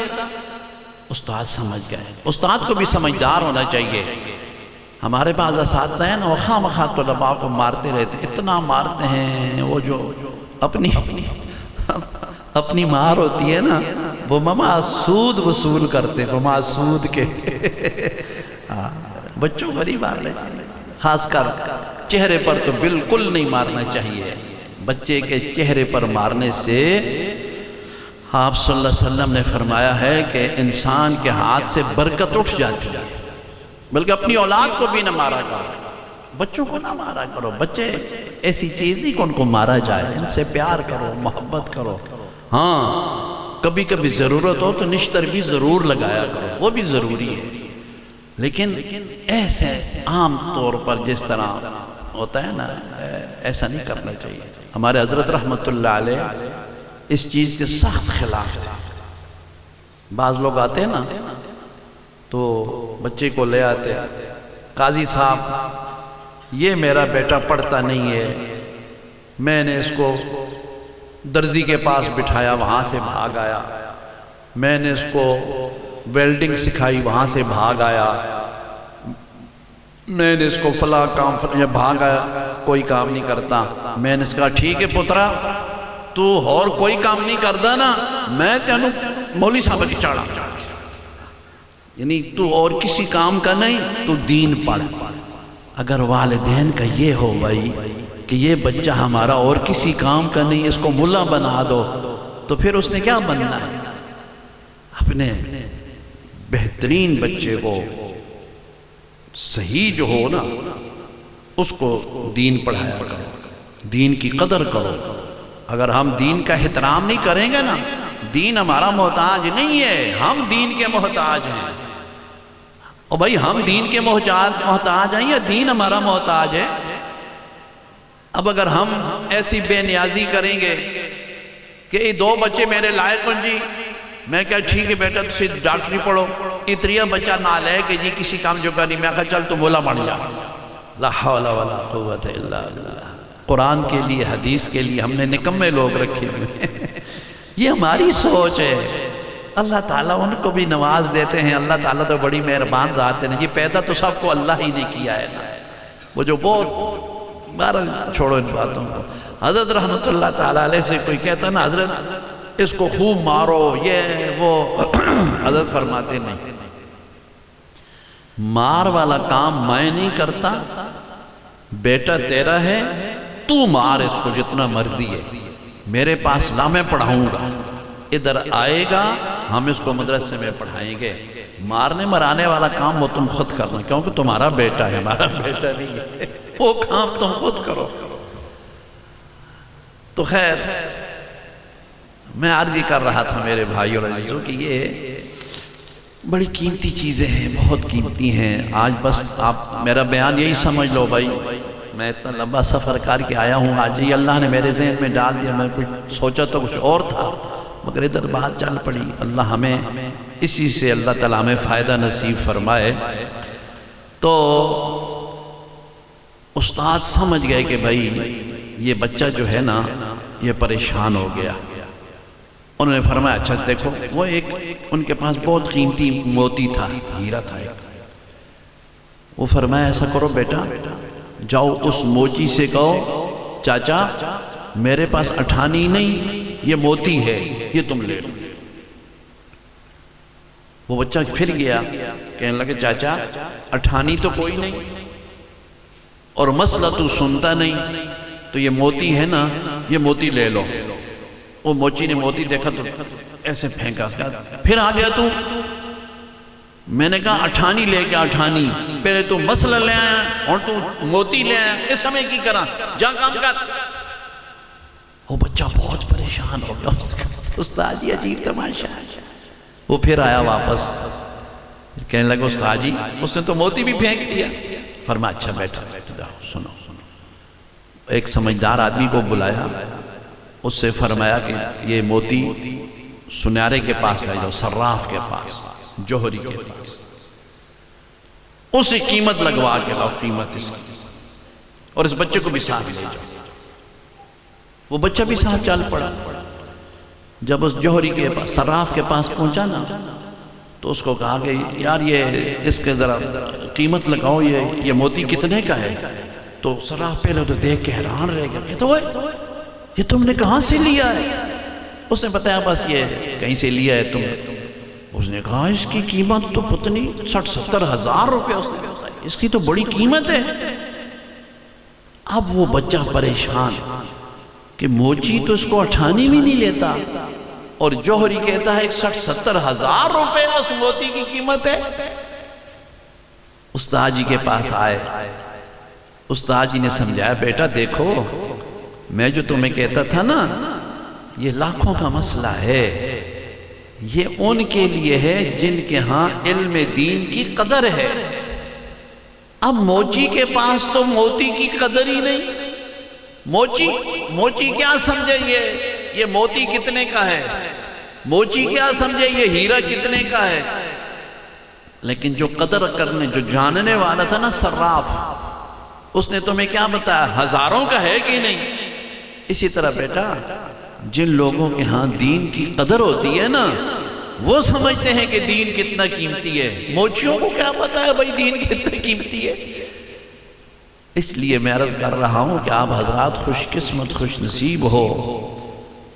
استاد سمجھ گئے. استاد کو بھی سمجھدار ہونا چاہیے. ہمارے پاس اساتذہ ہیں نا وہ خواہ مخواہ طلباء کو مارتے رہتے، اتنا مارتے ہیں. وہ جو اپنی مار ہوتی ہے نا وہ ماما سود وصول کرتے، ماما سود کے. بچوں بڑی مار لیتے، خاص کر چہرے پر تو بالکل نہیں مارنا چاہیے. بچے کے چہرے پر مارنے سے آپ صلی اللہ علیہ وسلم نے فرمایا ہے کہ انسان کے ہاتھ سے برکت اٹھ جاتی ہے. بلکہ اپنی اولاد کو بھی نہ مارا کرو، بچوں کو نہ مارا کرو. بچے ایسی چیز نہیں کہ ان کو مارا جائے، ان سے پیار کرو، محبت کرو. ہاں کبھی کبھی ضرورت ہو تو نشتر بھی ضرور لگایا کرو، وہ بھی ضروری ہے. لیکن ایسے عام طور پر جس طرح ہوتا ہے نا ایسا نہیں کرنا چاہیے. ہمارے حضرت رحمت اللہ علیہ اس چیز کے سخت خلاف تھے. بعض لوگ آتے ہیں نا تو بچے کو لے آتے، قاضی صاحب یہ میرا بیٹا پڑھتا نہیں ہے، میں نے اس کو درزی کے پاس بٹھایا وہاں سے بھاگ آیا، میں نے اس کو ویلڈنگ سکھائی وہاں سے بھاگ آیا، میں نے اس کو فلاں کام بھاگ آیا، کوئی کام نہیں کرتا. میں نے اس کہا ٹھیک ہے پترا تو اور کوئی کام نہیں کرتا نا، میں تینوں مولوی صاحب کی چاڑا، یعنی تو اور کسی کام کا نہیں، تو دین پڑھ. اگر والدین کا یہ ہو بھائی کہ یہ بچہ ہمارا اور کسی کام کا نہیں، اس کو ملا بنا دو، تو پھر اس نے کیا بننا ہے؟ اپنے بہترین بچے کو صحیح جو ہو نا اس کو دین پڑھایا کرو، دین کی قدر کرو. اگر ہم دین کا احترام نہیں کریں گے نا، دین ہمارا محتاج نہیں ہے، ہم دین کے محتاج ہیں. اور بھائی ہم دین کے محتاج ہیں یا دین ہمارا محتاج ہے؟ اب اگر ہم ایسی بے نیازی کریں گے کہ یہ 2 بچے میرے لائق ہیں جی، میں کہا ٹھیک ہے بیٹا تسی ڈاکٹری پڑھو، اتریا بچہ نہ لے کہ جی کسی کام جو کرنی، میں کہا چل تو مولا بن جا. لا حول ولا قوت الا باللہ. قرآن کے لیے حدیث کے لیے ہم نے نکمے لوگ رکھے ہوئے. یہ ہماری سوچ ہے. اللہ تعالیٰ ان کو بھی نواز دیتے ہیں. اللہ تعالیٰ تو بڑی مہربان ذات ہے. یہ پیدا تو سب کو اللہ ہی نے کیا ہے نا. وہ جو بہت بہرحال چھوڑو ان باتوں کو. حضرت رحمت اللہ تعالیٰ علیہ سے کوئی کہتا نا حضرت اس کو خوب مارو یہ وہ، حضرت فرماتے نہیں، مار والا کام میں نہیں کرتا، بیٹا تیرا ہے، تو مار اس کو جتنا مرضی ہے، میرے پاس لا میں پڑھاؤں گا، ادھر آئے گا ہم اس کو مدرسے میں پڑھائیں گے. مارنے مرانے والا کام وہ تم خود کرنا، کیونکہ تمہارا بیٹا ہے، ہمارا بیٹا نہیں ہے، وہ کام تم خود کرو. تو خیر میں عرض کر رہا تھا میرے بھائیوں اور عزیزوں کہ یہ بڑی قیمتی چیزیں ہیں، بہت قیمتی ہیں. آج بس آپ میرا بیان یہی سمجھ لو بھائی میں اتنا لمبا سفر کر کے آیا ہوں، آج ہی اللہ نے میرے ذہن میں ڈال دیا، میں کچھ سوچا تو کچھ اور تھا، مگر ادھر بات چل پڑی۔ اللہ ہمیں اسی سے اللہ تعالیٰ ہمیں فائدہ نصیب فرمائے۔ تو استاد سمجھ گئے کہ بھائی یہ بچہ جو ہے نا یہ پریشان ہو گیا۔ انہوں نے فرمایا اچھا دیکھو، وہ ایک ان کے پاس بہت قیمتی موتی تھا، ہیرا تھا ایک۔ وہ فرمایا ایسا کرو بیٹا، جاؤ اس موچی سے کہو چاچا میرے پاس اٹھانی نہیں، یہ موتی ہے، یہ تم لے لو۔ وہ بچہ پھر گیا، کہنے لگے چاچا اٹھانی تو کوئی نہیں اور مسئلہ تو سنتا نہیں، تو یہ موتی ہے نا، یہ موتی لے لو۔ وہ موچی نے موتی دیکھا تو ایسے پھینکا، پھر آ گیا تو۔ میں نے کہا اٹھانی لے کے اٹھانی، پہلے تو مسئلہ لے آیا اور تو موتی لے آیا، اس ہمیں کی کرا، جا کام کر۔ وہ بچہ بہت پریشان ہو گیا، استاد جی عجیب تماشا ہے۔ وہ پھر آیا واپس، کہنے لگا استاد جی اس نے تو موتی بھی پھینک دیا۔ فرمایا اچھا بیٹھا سنو، ایک سمجھدار آدمی کو بلایا، اس سے فرمایا کہ یہ موتی سنیارے کے پاس لے جاؤ، صراف کے پاس، جوہری کے پاس، اسے قیمت لگوا کے لاؤ، قیمت اس کی، اور اس بچے کو بھی ساتھ لے جاؤ۔ وہ بچہ بھی ساتھ چل پڑا۔ جب اس جوہری کے پاس، صراف کے پاس پہنچا نا، تو اس کو کہا کہ یار یہ اس کے ذرا قیمت لگاؤ، یہ موتی کتنے کا ہے؟ تو صراف پہلے تو دیکھ کے حیران رہ گیا، کہتا ہے یہ تم نے کہاں سے لیا ہے؟ اس نے بتایا بس یہ کہیں سے لیا ہے تم۔ اس نے کہا اس کی قیمت تو پتہ نہیں 60-70 ہزار روپے، اس نے بتایا اس کی تو بڑی قیمت ہے۔ اب وہ بچہ پریشان کہ موچی تو اس کو اٹھانی بھی نہیں لیتا، اور جوہری کہتا ہے 60-70 ہزار روپے اس موتی کی قیمت ہے۔ استاد جی کے پاس آئے، استاد جی نے سمجھایا بیٹا دیکھو میں جو تمہیں کہتا تھا نا یہ لاکھوں کا مسئلہ ہے، یہ ان کے لیے ہے جن کے ہاں علم دین کی قدر ہے۔ اب موچی کے پاس تو موتی کی قدر ہی نہیں، موچی کیا سمجھے یہ موتی کتنے کا ہے، موچی کیا سمجھے یہ ہیرا کتنے کا ہے۔ لیکن جو قدر کرنے، جو جاننے والا تھا نا صراف، اس نے تمہیں کیا بتایا ہزاروں کا ہے کہ نہیں۔ اسی طرح بیٹا جن لوگوں کے ہاں دین کی قدر ہوتی ہے نا وہ سمجھتے ہیں کہ دین کتنا قیمتی ہے، موچیوں کو کیا پتا ہے بھائی دین کتنا قیمتی ہے۔ اس لیے میں عرض کر رہا ہوں کہ آپ حضرات خوش قسمت خوش نصیب ہو،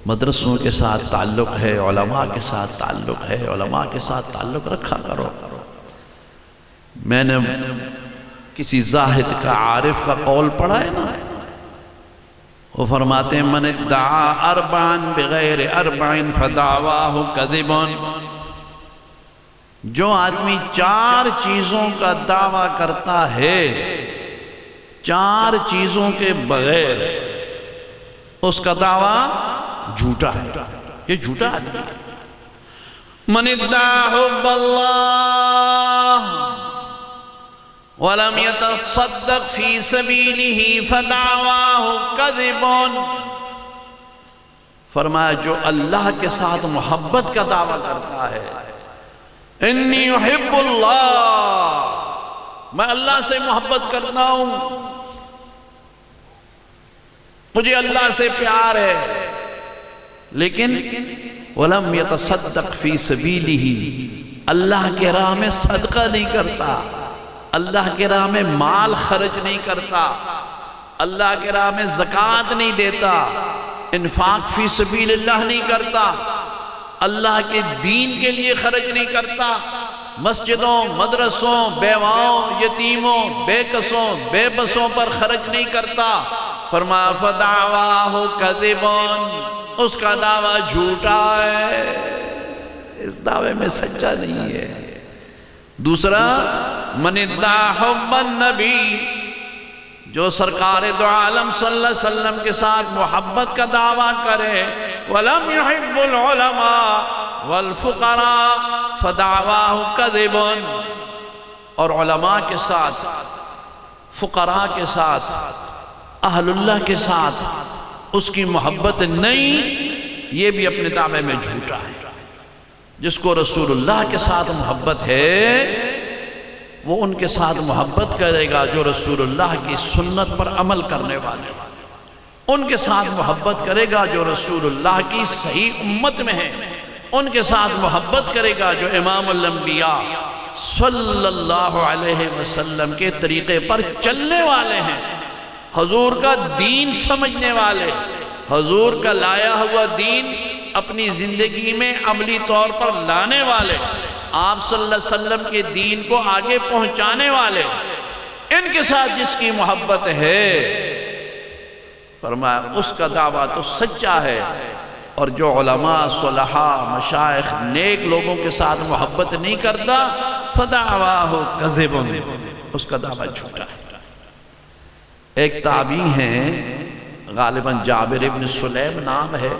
مدرسوں کے ساتھ تعلق ہے، علماء کے ساتھ تعلق ہے، علماء کے ساتھ تعلق رکھا کرو۔ میں نے کسی زاہد کا عارف کا قول پڑھا ہے نا، وہ فرماتے ہیں من ادعا اربعن بغیر اربعن فدعواہ کذبن۔ جو آدمی 4 چیزوں کا دعویٰ کرتا ہے 4 چیزوں کے بغیر، اس کا دعویٰ جھوٹا ہے، یہ جھوٹا آدمی ہے۔ من ادعا حب اللہ وَلَمْ يَتَصَدَّقْ فِي سَبِيلِهِ فَدَعْوَاهُ كَذِبٌ۔ فرمایا جو اللہ کے ساتھ محبت کا دعویٰ کرتا ہے، انی احب اللہ، میں اللہ سے محبت کرتا ہوں، مجھے اللہ سے پیار ہے، لیکن وَلَمْ يَتَصَدَّقْ فِي سَبِيلِهِ، اللہ کے راہ میں صدقہ نہیں کرتا، اللہ کے راہ میں مال خرچ نہیں کرتا، اللہ کے راہ میں زکوٰۃ نہیں دیتا، انفاق فی سبیل اللہ نہیں کرتا، اللہ کے دین کے لیے خرچ نہیں کرتا، مسجدوں، مدرسوں، بیواؤں، یتیموں، بے کسوں، بے بسوں پر خرچ نہیں کرتا۔ فرمایا فدعواہ کذبٌ، اس کا دعویٰ جھوٹا ہے، اس دعوے میں سچا نہیں ہے۔ دوسرا من ادعا حب النبی، جو سرکار دو عالم صلی اللہ علیہ وسلم کے ساتھ محبت کا دعویٰ کرے، وَلَمْ يُحِبُّ الْعُلَمَاء وَالْفُقَرَاء فَدَعْوَاهُ كَذِبٌ، اور علماء کے ساتھ، فقراء کے ساتھ اہل اللہ کے ساتھ اس کی محبت نہیں، یہ بھی اپنے دعوے میں جھوٹا ہے۔ جس کو رسول اللہ کے ساتھ محبت ہے وہ ان کے ساتھ محبت کرے گا جو رسول اللہ کی سنت پر عمل کرنے والے، ان کے ساتھ محبت کرے گا جو رسول اللہ کی صحیح امت میں ہے، ان کے ساتھ محبت کرے گا جو امام الانبیاء صلی اللہ علیہ وسلم کے طریقے پر چلنے والے ہیں، حضور کا دین سمجھنے والے، حضور کا لایا ہوا دین اپنی زندگی میں عملی طور پر لانے والے، آپ صلی اللہ علیہ وسلم کے دین کو آگے پہنچانے والے، ان کے ساتھ جس کی محبت ہے، فرمایا اس کا دعویٰ تو سچا ہے، اور جو علماء، صلحاء، مشائخ، نیک لوگوں کے ساتھ محبت نہیں کرتا فَدَعْوَاهُ كَذِبٌ، اس کا دعویٰ جھوٹا ہے۔ ایک تابعی ہیں، غالباً جابر ابن سلیم نام ہے،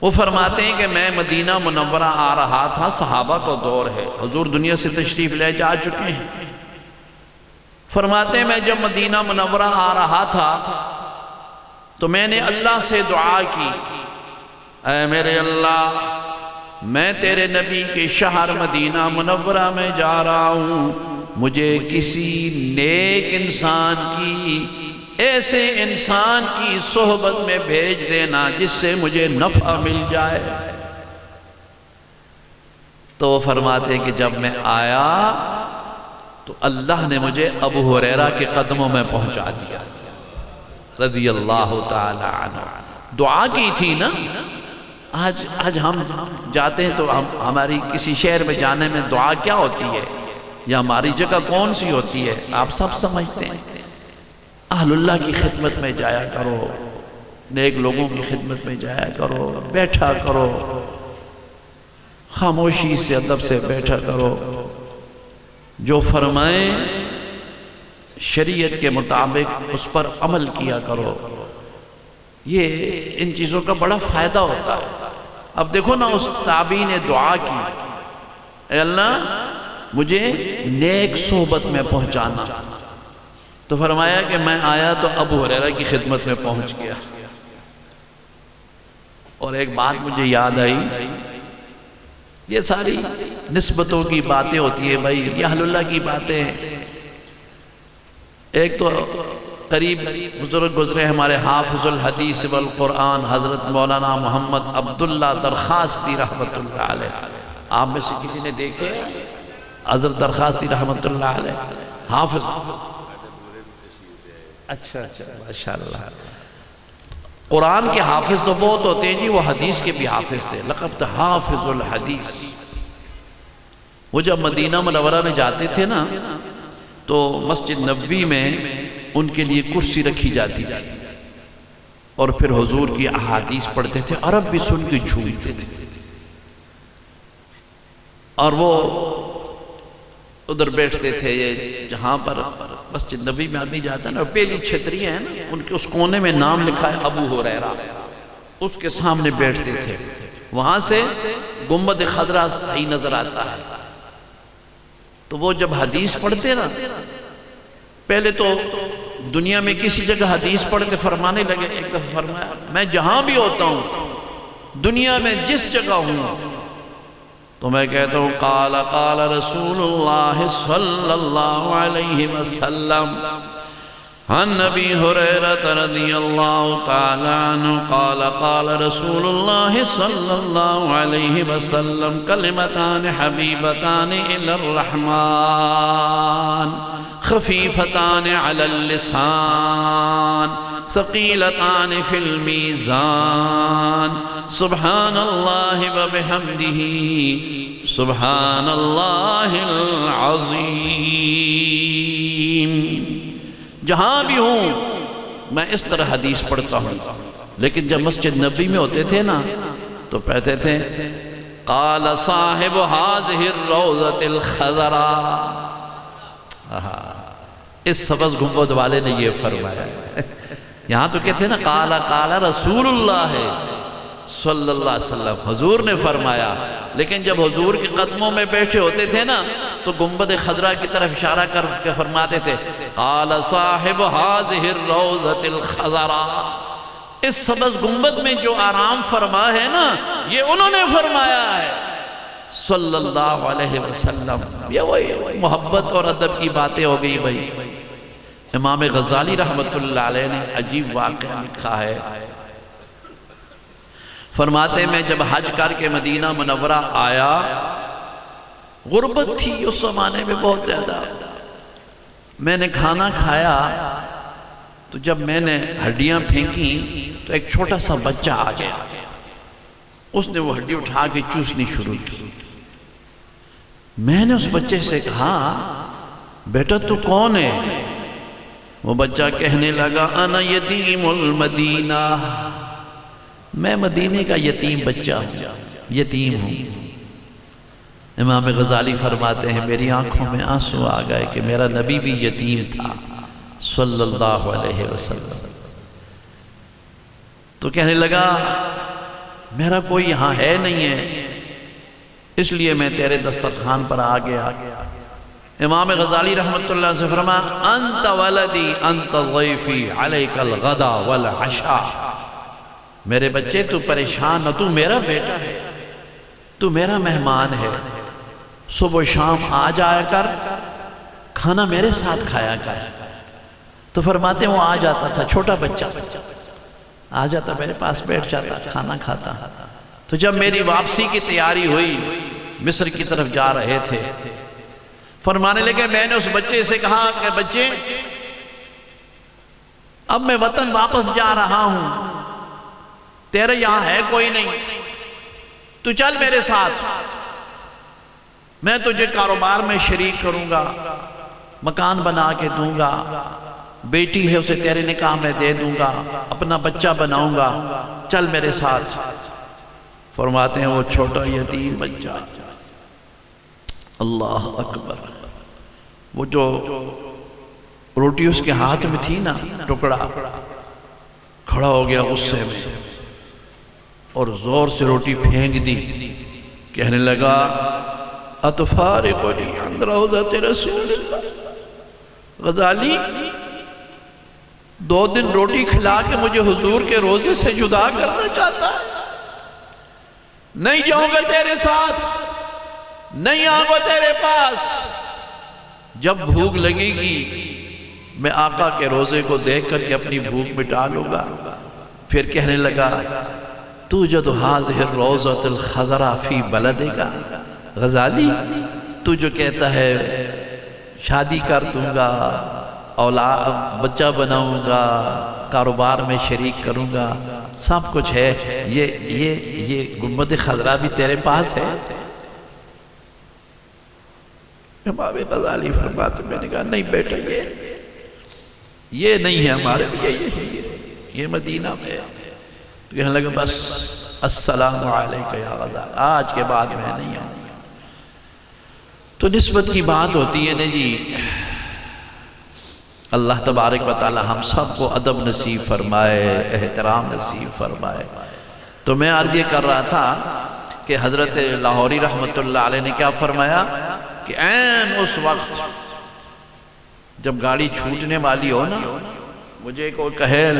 وہ فرماتے ہیں کہ میں مدینہ منورہ آ رہا تھا، صحابہ کو دور ہے، حضور دنیا سے تشریف لے جا چکے ہیں۔ فرماتے ہیں میں جب مدینہ منورہ آ رہا تھا تو میں نے اللہ سے دعا کی، اے میرے اللہ، میں تیرے نبی کے شہر مدینہ منورہ میں جا رہا ہوں، مجھے کسی نیک انسان کی، ایسے انسان کی صحبت میں بھیج دینا جس سے مجھے نفع مل جائے۔ تو وہ فرماتے ہیں کہ جب میں آیا تو اللہ نے مجھے ابو ہریرہ کے قدموں میں پہنچا دیا رضی اللہ تعالی عنہ۔ دعا کی تھی نا، آج ہم جاتے ہیں تو ہماری کسی شہر میں جانے میں دعا کیا ہوتی ہے، یا ہماری جگہ کون سی ہوتی ہے، آپ سب سمجھتے ہیں۔ اہل اللہ کی خدمت میں جایا کرو، نیک لوگوں کی خدمت میں جایا کرو، بیٹھا کرو، خاموشی سے ادب سے بیٹھا کرو، جو فرمائیں شریعت کے مطابق اس پر عمل کیا کرو، یہ ان چیزوں کا بڑا فائدہ ہوتا ہے۔ اب دیکھو نا، اس تابعی نے دعا کی، اے اللہ مجھے نیک صحبت میں پہنچانا، تو فرمایا کہ میں آیا تو ابو ہریرہ کی خدمت میں پہنچ گیا۔ اور ایک بات مجھے یاد آئی، یہ ساری نسبتوں کی باتیں ہوتی ہیں بھائی، یہ اہل اللہ کی باتیں ہیں۔ ایک تو قریب بزرگ گزرے ہمارے حافظ الحدیث والقرآن حضرت مولانا محمد عبداللہ درخواستی رحمت اللہ علیہ، آپ میں سے کسی نے دیکھے حضرت درخواستی رحمت اللہ علیہ؟ حافظ، اچھا ماشاءاللہ۔ قرآن کے حافظ تو بہت ہوتے ہیں جی، وہ حدیث کے بھی حافظ تھے، لقب تھا حافظ الحدیث۔ وہ جب مدینہ منورہ میں جاتے تھے نا تو مسجد نبوی میں ان کے لیے کرسی رکھی جاتی تھی، اور پھر حضور کی احادیث پڑھتے تھے، عرب بھی سن کے جھومتے تھے، اور وہ ادھر بیٹھتے تھے۔ یہ جہاں پر مسجد نبی میں آدمی جاتا ہے نا، پہلی چھتریاں ہیں نا، ان کے اس کونے میں نام لکھا ہے ابو ہریرہ، اس کے سامنے بیٹھتے تھے۔ وہاں سے گنبد خضرا صحیح نظر آتا ہے۔ تو وہ جب حدیث پڑھتے نا، پہلے تو دنیا میں کسی جگہ حدیث پڑھتے فرمانے لگے، ایک دفعہ فرمایا میں جہاں بھی ہوتا ہوں، دنیا میں جس جگہ ہوں، تو میں کہتا ہوں قال رسول اللہ صلی اللہ علیہ وسلم عن نبی حریرہ رضی اللہ تعالی عنہ قال رسول اللہ صلی اللہ علیہ وسلم کلمتان حبیبتان الی الرحمن خفیفتان علی اللسان ثقیلتان فی المیزان سبحان اللہ وبحمدہ سبحان اللہ العظیم۔ جہاں بھی ہوں میں اس طرح حدیث پڑھتا ہوں، لیکن جب مسجد نبی میں ہوتے تھے نا تو کہتے تھے قال صاحب هذه الروضة الخضراء، اس سبز گنبد والے نے یہ فرمایا۔ یہاں تو کہتے ہیں نا قال رسول اللہ صلی اللہ علیہ وسلم، حضور نے فرمایا، لیکن جب حضور کے قدموں میں بیٹھے ہوتے تھے نا تو گنبد خضرا کی طرف اشارہ کر کے فرماتے تھے قال صاحب هذه الروضة الخضراء، اس سبز گنبد میں جو آرام فرما ہے نا، یہ انہوں نے فرمایا ہے صلی اللہ علیہ وسلم۔ یہ وہی محبت اور ادب کی باتیں ہو گئی بھائی۔ امام غزالی رحمت اللہ علیہ نے عجیب واقعہ لکھا ہے، فرماتے میں جب حج کر کے مدینہ منورہ آیا، غربت تھی اس زمانے میں بہت زیادہ، میں نے کھانا کھایا تو جب میں نے ہڈیاں پھینکی تو ایک چھوٹا سا بچہ آ گیا، اس نے وہ ہڈی اٹھا کے چوسنی شروع کی۔ میں نے اس بچے سے کہا بیٹا تو کون ہے؟ وہ بچہ کہنے لگا انا یتیم المدینہ، میں مدینے کا یتیم بچہ ہوں، یتیم ہوں۔ امام غزالی فرماتے ہیں میری آنکھوں میں آنسو آ گئے کہ میرا نبی بھی یتیم تھا صلی اللہ علیہ وسلم۔ تو کہنے لگا میرا کوئی یہاں ہے نہیں ہے، اس لیے میں تیرے دسترخوان پر آ گیا۔ امام غزالی رحمت اللہ سے فرمایا انت ولدی انت ضیفی علیک الغدا والعشاء، میرے بچے تو پریشان نہ، تو میرا بیٹا ہے، تو میرا مہمان ہے، صبح و شام آ جایا کر، کھانا میرے ساتھ کھایا کر۔ تو فرماتے ہیں وہ آ جاتا تھا، چھوٹا بچہ آ جاتا میرے پاس بیٹھ جاتا، کھانا کھاتا۔ تو جب میری واپسی کی تیاری ہوئی، مصر کی طرف جا رہے تھے، فرمانے لگے میں نے اس بچے سے کہا کہ بچے اب میں وطن واپس جا رہا ہوں، تیرے یہاں ہے کوئی نہیں، تو چل میرے ساتھ، میں تجھے کاروبار میں شریک کروں گا، مکان بنا کے دوں گا، بیٹی ہے اسے تیرے نکاح میں دے دوں گا، اپنا بچہ بناؤں گا، چل میرے ساتھ۔ فرماتے ہیں وہ چھوٹا یتیم بچہ، اللہ اکبر، وہ جو روٹی اس کے ہاتھ میں تھی نا ٹکڑا، کھڑا ہو گیا غصے میں اور زور سے روٹی پھینک دی، کہنے لگا اتفارقنی عن روضۃ رسول اللہ، غزالی 2 دن روٹی کھلا کے مجھے حضور کے روزے سے جدا کرنا چاہتا ہے؟ نہیں جاؤں گا تیرے ساتھ، نہیں آؤں گا تیرے پاس، جب بھوک لگے گی میں آقا کے روزے کو دیکھ کر کے اپنی بھوک مٹا لوں گا۔ پھر کہنے لگا توجد هذه الروضة الخضراء فی بلدک، غزالی تو جو کہتا ہے شادی کر دوں گا، اولاد بچہ بناؤں گا، کاروبار میں شریک کروں گا، سب کچھ ہے، یہ گنبد خضرا بھی تیرے پاس ہے؟ امام غزالی فرماتے میں نے کہا نہیں بیٹا یہ نہیں ہے ہمارے لیے، یہ مدینہ میں ہے۔ تو کہنے لگا بس السلام علیکم یا غزالی، آج کے بعد میں نہیں آؤں۔ تو نسبت کی بات ہوتی ہے نا جی، اللہ تبارک و تعالی ہم سب کو ادب نصیب فرمائے، احترام نصیب فرمائے۔ تو میں عرض یہ کر رہا تھا کہ حضرت لاہوری رحمت اللہ علیہ نے کیا فرمایا کہ عین اس وقت جب گاڑی چھوٹنے والی ہو نا، مجھے کوئی کہے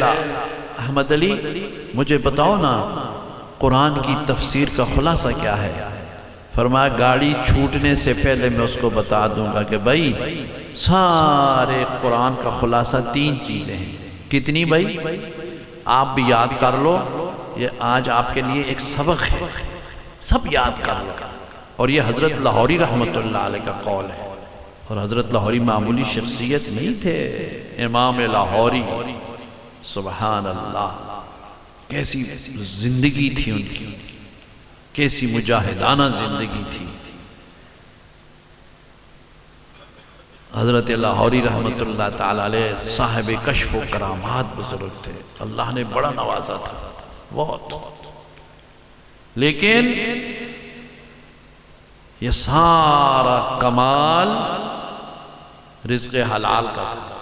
احمد علی مجھے بتاؤ نا قرآن کی تفسیر کا خلاصہ کیا ہے؟ فرمایا گاڑی چھوٹنے سے پہلے میں اس کو بتا دوں گا کہ بھائی سارے قرآن کا خلاصہ 3 چیزیں ہیں۔ کتنی بھائی؟ آپ بھی یاد کر لو، یہ آج آپ کے لیے ایک سبق ہے، سب یاد کر لو۔ اور یہ حضرت لاہوری رحمت اللہ علیہ کا قول ہے، اور حضرت لاہوری معمولی شخصیت نہیں تھے، امام لاہوری، سبحان اللہ، کیسی زندگی تھی ان کی، کیسی مجاہدانہ زندگی تھی۔ حضرت لاہوری رحمت اللہ تعالی علیہ صاحب کشف و کرامات بزرگ تھے، اللہ نے بڑا نوازا تھا بہت، لیکن یہ سارا کمال رزق حلال کا تھا،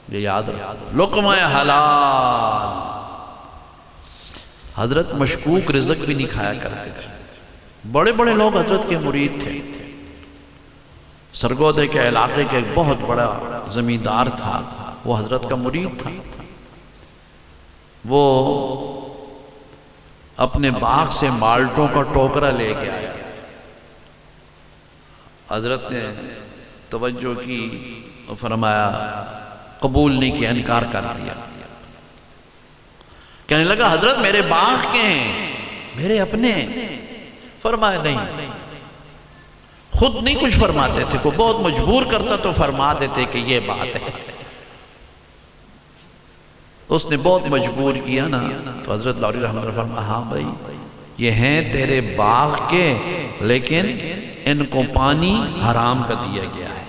یہ یاد رکھو، لقمہ حلال۔ حضرت مشکوک رزق بھی نہیں کھایا کرتے تھے، بڑے بڑے لوگ حضرت کے مرید تھے، سرگودے کے علاقے کے ایک بہت بڑا زمیندار تھا، وہ حضرت کا مرید تھا۔ وہ اپنے باغ سے مالٹوں کا ٹوکرا لے کے آیا۔ حضرت نے توجہ کی، فرمایا قبول نہیں کیا، انکار کر دیا۔ کہنے لگا حضرت میرے باغ کے ہیں، میرے اپنے۔ فرمایا نہیں، خود نہیں کچھ فرماتے تھے، کوئی بہت مجبور کرتا تو فرما دیتے کہ یہ بات ہے۔ اس نے بہت مجبور کیا نا، تو حضرت لاہوری رحمۃ اللہ فرمایا ہاں بھائی یہ ہیں تیرے باغ کے، لیکن ان کو پانی حرام کا دیا گیا ہے۔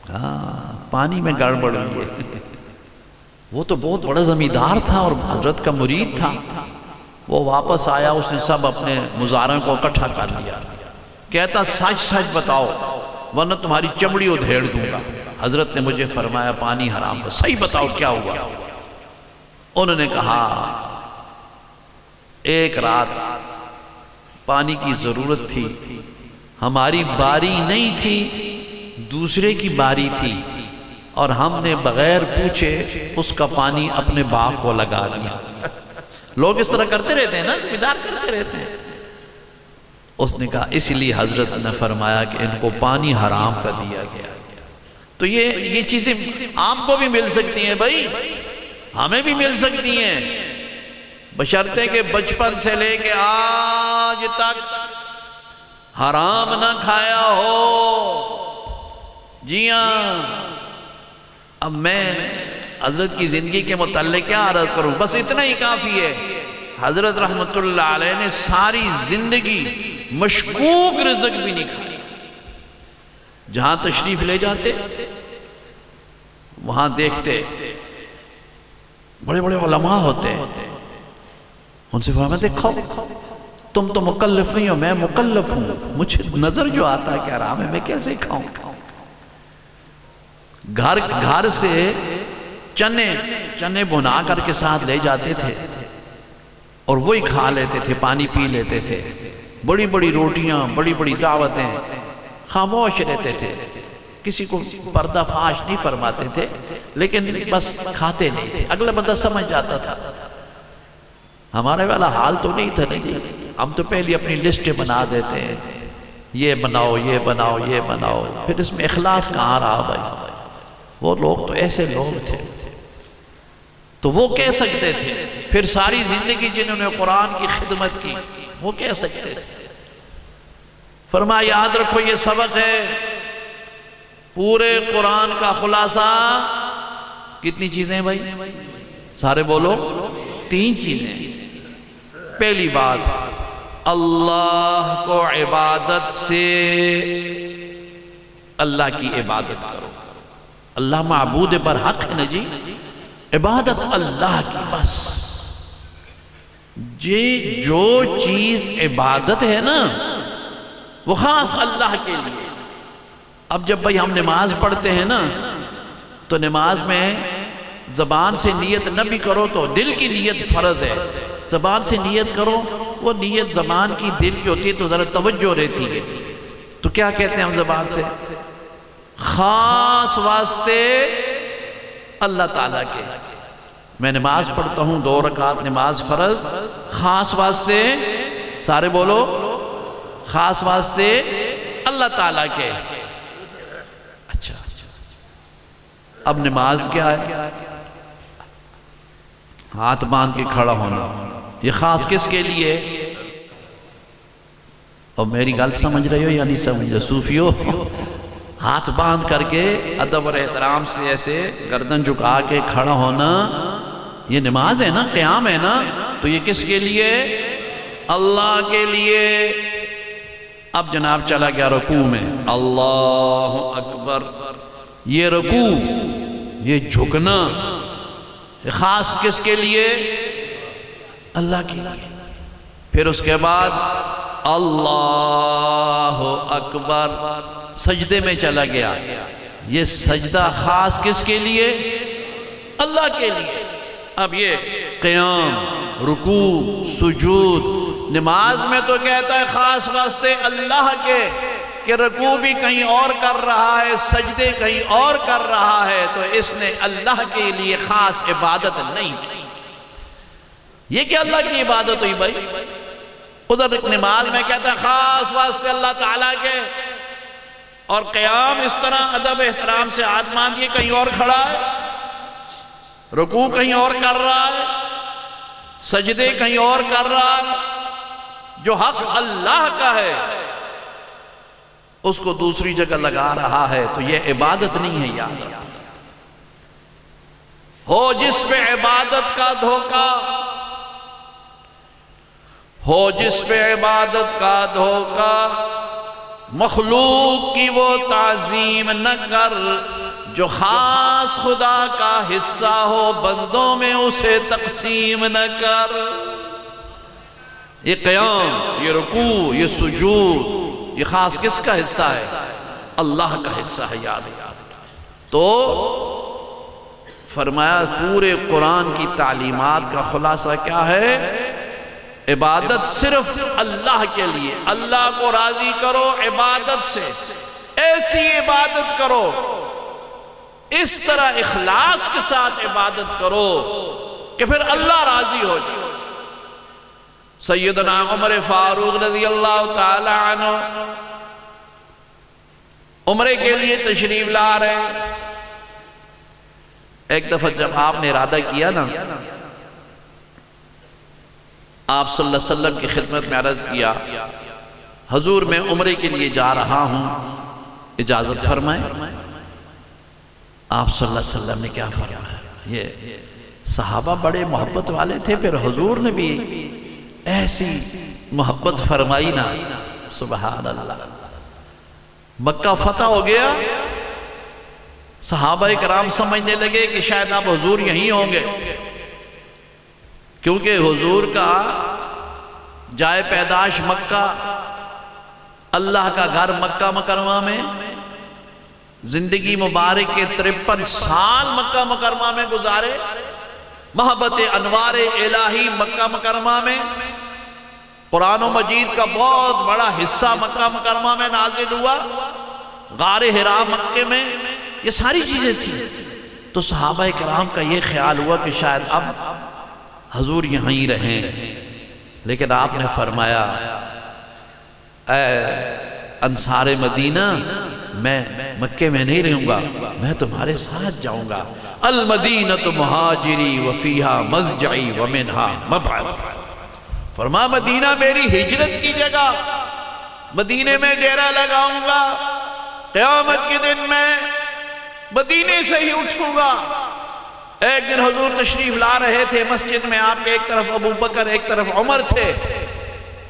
ہاں پانی میں گڑبڑ ہوئی ہے۔ وہ تو بہت بڑا زمیندار تھا اور حضرت کا مرید تھا۔ وہ واپس آیا، اس نے سب اپنے مزاروں کو اکٹھا کر لیا، کہتا سچ سچ بتاؤ ورنہ تمہاری چمڑی ادھیڑ دوں گا۔ حضرت نے مجھے فرمایا پانی حرام کا، صحیح بتاؤ کیا ہوا؟ انہوں نے کہا ایک رات پانی کی ضرورت تھی، ہماری باری نہیں تھی، دوسرے کی باری تھی، اور ہم نے بغیر پوچھے اس کا پانی اپنے باغ کو لگا دیا۔ لوگ اس طرح کرتے رہتے ہیں نا، زمیندار کرتے رہتے ہیں۔ اس نے کہا اس لیے حضرت نے فرمایا کہ ان کو پانی حرام کا دیا گیا۔ تو یہ چیزیں آپ کو بھی مل سکتی ہیں بھائی، ہمیں بھی مل سکتی ہیں، بشرطے کہ بچپن سے لے کے آج تک حرام نہ کھایا ہو۔ جی ہاں، اب میں حضرت کی زندگی کے متعلق کیا عرض کروں، بس اتنا ہی کافی ہے۔ حضرت رحمت اللہ علیہ نے ساری زندگی مشکوک رزق بھی نہیں کھائی۔ جہاں تشریف لے جاتے وہاں دیکھتے بڑے بڑے علماء ہوتے، ان سے فرمایا دیکھو تم تو مکلف نہیں ہو، میں مکلف ہوں، مجھے نظر جو آتا ہے کہ حرام ہے میں کیسے کھاؤں۔ گھر سے چنے بنا کر کے ساتھ لے جاتے تھے اور وہی کھا لیتے تھے، پانی پی لیتے تھے، بڑی بڑی روٹیاں، بڑی بڑی دعوتیں، خاموش رہتے تھے، کسی کو پردہ فاش نہیں فرماتے تھے، لیکن بس کھاتے نہیں تھے، اگلا بندہ سمجھ جاتا تھا۔ ہمارے والا حال تو نہیں تھا، نہیں، ہم تو پہلے اپنی لسٹیں بنا دیتے ہیں، یہ بناؤ یہ بناؤ یہ بناؤ، پھر اس میں اخلاص کہاں رہا بھائی؟ وہ لوگ تو ایسے لوگ تھے، تو وہ کہہ سکتے تھے، پھر ساری زندگی جنہوں نے قرآن کی خدمت کی وہ کہہ سکتے تھے۔ فرمایا یاد رکھو یہ سبق ہے، پورے قرآن کا خلاصہ کتنی چیزیں ہیں بھائی؟ سارے بولو، 3 چیزیں۔ پہلی بات، اللہ کو عبادت سے، اللہ کی عبادت کرو، اللہ معبود پر حق ہے نا جی، عبادت اللہ کی بس۔ جو چیز عبادت ہے نا وہ خاص اللہ کے لیے۔ اب جب بھائی ہم نماز پڑھتے ہیں نا تو نماز میں زبان سے نیت نہ بھی کرو تو دل کی نیت فرض ہے، زبان سے نیت کرو، وہ نیت زبان کی دل کی ہوتی ہے تو ذرا توجہ رہتی ہے۔ تو کیا کہتے ہیں ہم زبان سے؟ خاص واسطے اللہ تعالیٰ کے، میں نماز پڑھتا ہوں 2 رکعت نماز فرض، خاص واسطے، سارے بولو، خاص واسطے اللہ تعالیٰ کے۔ اچھا اب نماز کیا ہے؟ ہاتھ باندھ کے کھڑا ہونا، یہ خاص کس کے لیے؟ اور میری گل سمجھ رہے ہو یا نہیں سمجھ رہے صوفیو؟ ہاتھ باندھ کر کے ادب اور احترام سے ایسے گردن جھکا کے کھڑا ہونا، یہ نماز ہے نا، قیام ہے نا، تو یہ کس کے لیے؟ اللہ کے لیے۔ اب جناب چلا گیا رکوع میں، اللہ اکبر، یہ رکوع، یہ جھکنا، یہ خاص کس کے لیے؟ اللہ کے لیے۔ پھر اس کے بعد اللہ اکبر، سجدے میں چلا گیا، یہ سجدہ خاص کس کے لیے؟ اللہ کے لیے۔ اب یہ قیام، رکوع، سجود، نماز میں تو کہتا ہے خاص واسطے اللہ کے، کہ رکوع بھی کہیں اور کر رہا ہے، سجدے کہیں اور کر رہا ہے، تو اس نے اللہ کے لیے خاص عبادت نہیں کی۔ یہ کہ اللہ کی عبادت ہوئی بھائی، ادھر نماز میں کہتا ہے خاص واسطے اللہ تعالیٰ کے، اور قیام اس طرح ادب احترام سے ہاتھ باندھیے کہیں اور کھڑا ہے، رکوع کہیں اور کر رہا ہے، سجدے کہیں اور کر رہا ہے۔ جو حق اللہ کا ہے اس کو دوسری جگہ لگا رہا ہے، تو یہ عبادت نہیں ہے۔ یاد رکھو، ہو جس پہ عبادت کا دھوکہ، ہو جس پہ عبادت کا دھوکہ، مخلوق کی وہ تعظیم نہ کر، جو خاص خدا کا حصہ ہو بندوں میں اسے تقسیم نہ کر۔ یہ قیام، یہ رکوع، یہ سجود، یہ خاص کس کا حصہ ہے؟ اللہ کا حصہ ہے۔ یاد تو فرمایا پورے قرآن کی تعلیمات کا خلاصہ کیا ہے؟ عبادت صرف اللہ کے لیے، اللہ کو راضی کرو عبادت سے، ایسی عبادت کرو، اس طرح اخلاص کے ساتھ عبادت کرو کہ پھر اللہ راضی ہو جائے۔ سیدنا عمر فاروق رضی اللہ تعالی عنہ عمرے کے لیے تشریف لا رہے ہیں۔ ایک دفعہ جب آپ نے ارادہ کیا نا، آپ صلی اللہ علیہ وسلم کی خدمت میں عرض کیا، حضور میں عمرے کے لیے جا رہا ہوں، اجازت فرمائیں۔ آپ صلی اللہ علیہ وسلم نے کیا فرمایا؟ یہ صحابہ بڑے محبت والے تھے، پھر حضور نے بھی ایسی محبت فرمائی نا، سبحان اللہ۔ مکہ فتح ہو گیا، صحابہ کرام سمجھنے لگے کہ شاید اب حضور یہیں ہوں گے، کیونکہ حضور کا جائے پیدائش مکہ، اللہ کا گھر مکہ مکرمہ میں، زندگی مبارک کے 53 سال مکہ مکرمہ میں گزارے، محبت انوار الہی مکہ مکرمہ میں، قرآن و مجید کا بہت بڑا حصہ مکہ مکرمہ میں نازل ہوا، غار حرا مکہ میں، یہ ساری چیزیں تھیں۔ تو صحابہ کرام کا یہ خیال ہوا کہ شاید اب حضور یہاں ہی رہیں، لیکن آپ نے فرمایا اے انصار مدینہ، میں مکے میں نہیں رہوں گا، میں تمہارے ساتھ جاؤں گا۔ المدینۃ مہاجری وفیہا مضجعی ومنہا مبعث، فرما مدینہ میری ہجرت کی جگہ، مدینے میں ڈیرہ لگاؤں گا، قیامت کے دن میں مدینے سے ہی اٹھوں گا۔ ایک دن حضور تشریف لا رہے تھے مسجد میں، آپ کے ایک طرف ابو بکر ایک طرف عمر تھے،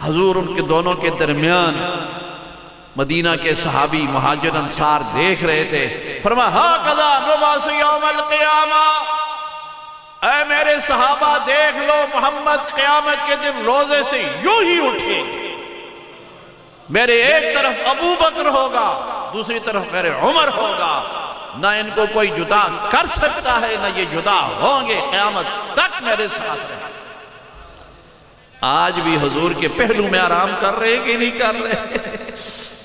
حضور ان کے دونوں کے درمیان مدینہ کے صحابی مہاجر انصار دیکھ رہے تھے، فرمایا ہاکذا نبعث یوم القیامہ، اے میرے صحابہ دیکھ لو محمد قیامت کے دن روزے سے یوں ہی اٹھے، میرے ایک طرف ابو بکر ہوگا، دوسری طرف میرے عمر ہوگا، نہ ان کو کوئی جدا کر سکتا ہے، نہ یہ جدا ہوں گے، قیامت تک میرے ساتھ ہیں۔ آج بھی حضور کے پہلو میں آرام کر رہے کہ نہیں کر رہے؟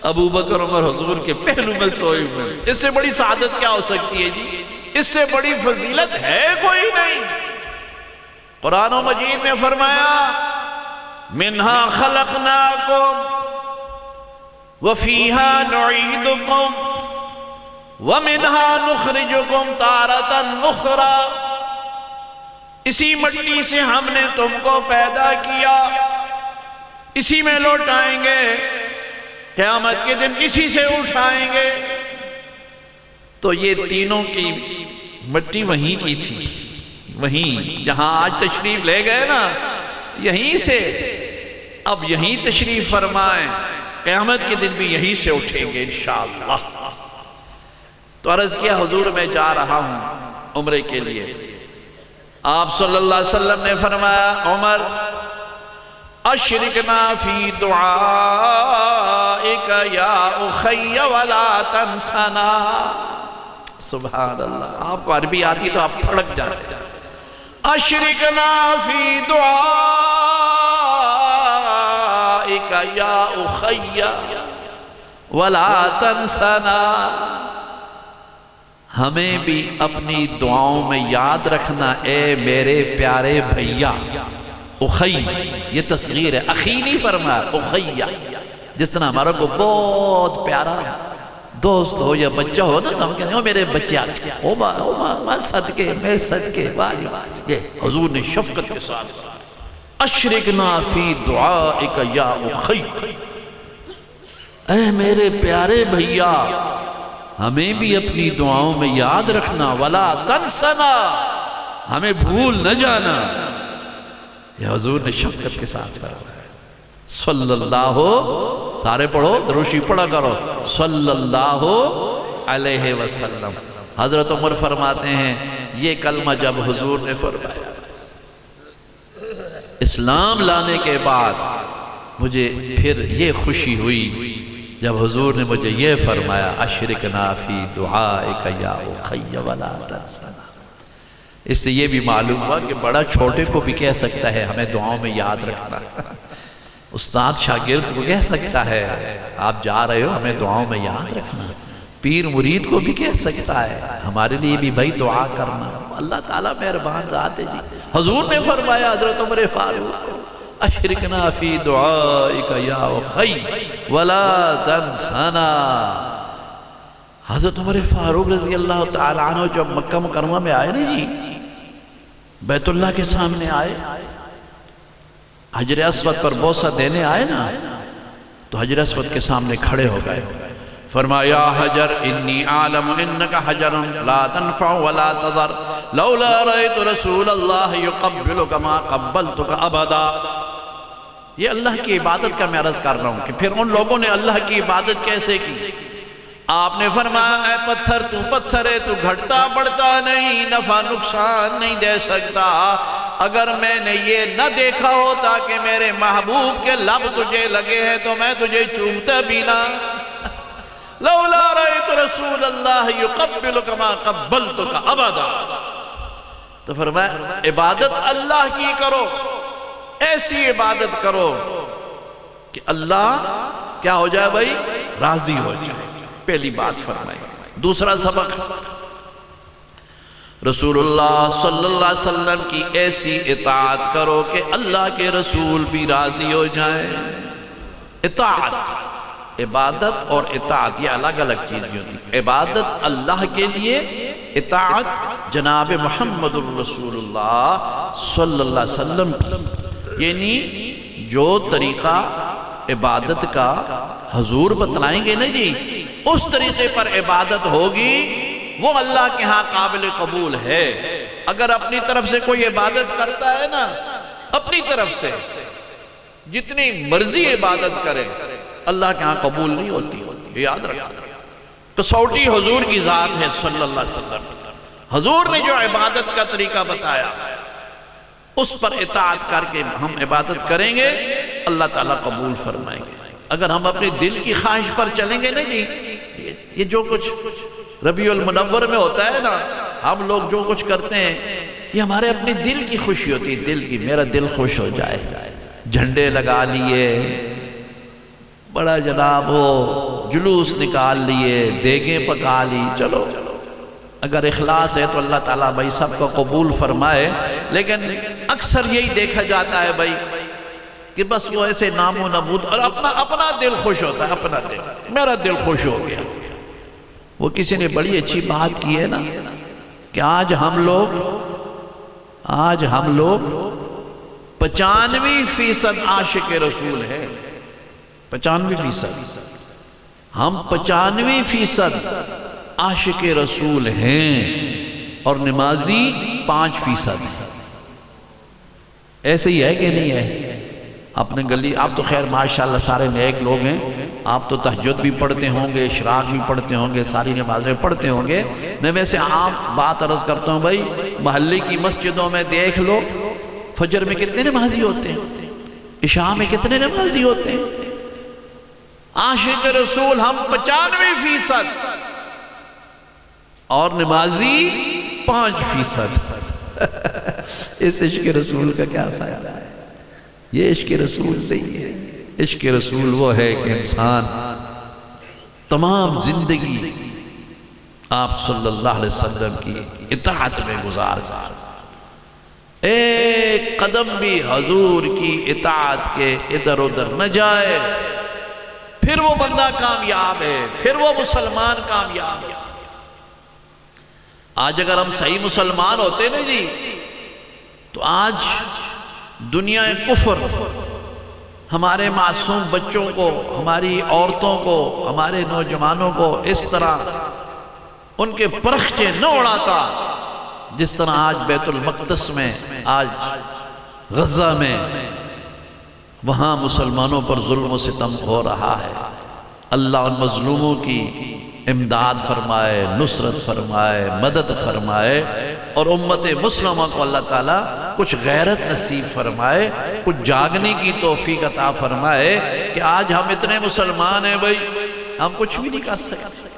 ابو بکر عمر حضور کے پہلو میں سوئے ہوئے، اس سے بڑی سعادت کیا ہو سکتی ہے جی؟ اس سے بڑی فضیلت ہے کوئی نہیں۔ قرآن و مجید میں فرمایا منہا خلقناکم وفیہا نعیدکم ومنہا نخرجکم تارةً اخری، اسی مٹی سے ہم نے تم کو پیدا کیا، اسی میں لوٹائیں گے، قیامت کے دن اسی سے اٹھائیں گے۔ تو یہ تینوں کی مٹی وہیں کی تھی، وہیں جہاں آج تشریف لے گئے نا، یہیں سے اب یہیں تشریف فرمائیں، قیامت کے دن بھی یہیں سے اٹھیں گے انشاءاللہ۔ تو عرض کیا حضور میں جا رہا ہوں عمرے کے لیے، آپ صلی اللہ علیہ وسلم نے فرمایا عمر اشرکنا فی دعائک یا اخی ولا تنسنا۔ سبحان اللہ، آپ کو عربی آتی تو آپ پھڑک جاتے۔ اشرکنا فی دعائک یا اخی ولا تنسنا، ہمیں بھی اپنی دعاؤں میں یاد رکھنا اے میرے پیارے بھیا۔ اخی، یہ تصغیر ہے، اخی نہیں فرمایا، اخیہ۔ جس طرح ہمارا کو بہت پیارا دوست ہو یا بچہ ہو نا، تو ہم کہتے ہیں میرے بچے، او ماں صدقے، میں صدقے، یہ حضور نے شفقت کے ساتھ اشرکنا فی دعائک یا اخی، اے میرے پیارے بھیا ہمیں بھی اپنی دعاؤں میں یاد رکھنا، ولا تنسنا، ہمیں بھول نہ جانا۔ یہ حضور نے شفقت کے ساتھ فرمایا۔ صلی اللہ، سارے پڑھو، دروشی پڑھا کرو، صلی اللہ علیہ وسلم۔ حضرت عمر فرماتے ہیں یہ کلمہ جب حضور نے فرمایا، اسلام لانے کے بعد مجھے پھر یہ خوشی ہوئی جب حضور نے مجھے یہ فرمایا، اشرکنا فی دعائک یا اخی ولا تنسنا۔ اس سے یہ بھی معلوم ہوا کہ بڑا چھوٹے کو بھی کہہ سکتا ہے ہمیں دعاؤں میں یاد رکھنا، استاد شاگرد کو کہہ سکتا ہے آپ جا رہے ہو ہمیں دعاؤں میں یاد رکھنا، پیر مرید کو بھی کہہ سکتا ہے ہمارے لیے بھی بھائی دعا کرنا۔ اللہ تعالیٰ مہربان ذات ہے جی۔ حضور نے فرمایا حضرت عمر فاروق، اشرکنا فی دعائک یا اخی ولا تنسنا۔ حضرت عمر فاروق رضی اللہ تعالیٰ عنہ جب مکہ مکرمہ میں آئے نا جی، بیت اللہ کے سامنے آئے، حجر اسود پر بوسہ دینے آئے نا، تو حجر اسود کے سامنے کھڑے ہو گئے، فرمایا حجر انی عالم انکا حجر لا تنفع ولا تضر لولا رأیت رسول اللہ یقبلک ما قبلتک ابدا۔ یہ اللہ کی عبادت کا میں عرض کر رہا ہوں کہ پھر ان لوگوں نے اللہ کی عبادت کیسے کی؟ آپ نے فرمایا اے پتھر تو پتھر ہے، تو گھٹتا بڑھتا نہیں، نفع نقصان نہیں دے سکتا، اگر میں نے یہ نہ دیکھا ہوتا کہ میرے محبوب کے لب تجھے لگے ہیں تو میں تجھے چومتا بھی نہ۔ لولا رأیت رسول اللہ یقبلک ما قبلتک ابدا۔ تو فرمایا عبادت اللہ کی کرو، ایسی عبادت کرو کہ اللہ کیا ہو جائے بھائی؟ راضی ہو جائے۔ پہلی بات فرمائی۔ دوسرا سبق، رسول اللہ صلی اللہ علیہ وسلم کی ایسی اطاعت کرو کہ اللہ کے رسول بھی راضی ہو جائیں۔ اطاعت، عبادت اور اطاعت یہ الگ الگ چیزیں ہوتی۔ عبادت اللہ کے لیے، اطاعت جناب محمد الرسول اللہ صلی اللہ علیہ وسلم کی، یعنی جو طریقہ عبادت کا حضور بتلائیں گے نا جی، اس طریقے پر عبادت ہوگی، وہ اللہ کے ہاں قابل قبول ہے۔ اگر اپنی طرف سے کوئی عبادت کرتا ہے نا، اپنی طرف سے جتنی مرضی عبادت کرے، اللہ کے ہاں قبول نہیں ہوتی، یہ یاد رکھا۔ کسوٹی حضور کی ذات ہے صلی اللہ علیہ وسلم۔ حضور نے جو عبادت کا طریقہ بتایا اس پر اطاعت کر کے ہم عبادت کریں گے، اللہ تعالیٰ قبول فرمائیں گے۔ اگر ہم اپنے دل کی خواہش پر چلیں گے نا جی، یہ جو کچھ ربیع المنور میں ہوتا ہے نا، ہم لوگ جو کچھ کرتے ہیں یہ ہمارے اپنے دل کی خوشی ہوتی ہے، دل کی، میرا دل خوش ہو جائے، جھنڈے لگا لیے، بڑا جناب ہو، جلوس نکال لیے، دیگیں پکا لی، چلو اگر اخلاص ہے تو اللہ تعالیٰ بھائی سب کو قبول فرمائے۔ لیکن اکثر یہی دیکھا جاتا ہے بھائی کہ بس وہ ایسے نام و نمود، اور اپنا دل خوش ہوتا ہے، اپنا دل، میرا دل خوش ہو گیا۔ وہ کسی نے بڑی اچھی بات کی ہے نا کہ آج ہم لوگ 95% عاشق رسول ہیں، 95%، ہم 95% عاشق رسول ہیں اور نمازی 5%۔ ایسے ہی ہے کہ نہیں ہے؟ اپنے گلی، آپ تو خیر ماشاءاللہ سارے نیک لوگ ہیں، آپ تو تہجد بھی پڑھتے ہوں گے، اشراق بھی پڑھتے ہوں گے، ساری نمازیں پڑھتے ہوں گے۔ میں ویسے عام بات عرض کرتا ہوں بھائی، محلے کی مسجدوں میں دیکھ لو، فجر میں کتنے نمازی ہوتے ہیں، عشاء میں کتنے نمازی ہوتے ہیں؟ عاشق رسول ہم 95% اور نمازی 5%۔ اس عشق رسول کا کیا فائدہ ہے؟ یہ عشق رسول نہیں ہے۔ عشق رسول وہ ہے کہ انسان تمام زندگی آپ صلی اللہ علیہ وسلم کی اطاعت میں گزار گزار ایک قدم بھی حضور کی اطاعت کے ادھر ادھر نہ جائے، پھر وہ بندہ کامیاب ہے، پھر وہ مسلمان کامیاب ہے۔ آج اگر ہم صحیح مسلمان ہوتے نا جی، تو آج دنیا کفر ہمارے معصوم بچوں کو، ہماری عورتوں کو، ہمارے نوجوانوں کو اس طرح ان کے پرخچے نہ اڑاتا جس طرح آج بیت المقدس میں، آج غزہ میں، وہاں مسلمانوں پر ظلم و ستم ہو رہا ہے۔ اللہ ان مظلوموں کی امداد فرمائے، نصرت فرمائے، مدد فرمائے، اور امت مسلمہ کو اللہ تعالیٰ کچھ غیرت نصیب فرمائے، کچھ جاگنے کی توفیق عطا فرمائے کہ آج ہم اتنے مسلمان ہیں بھائی، ہم کچھ بھی نہیں کر سکتے۔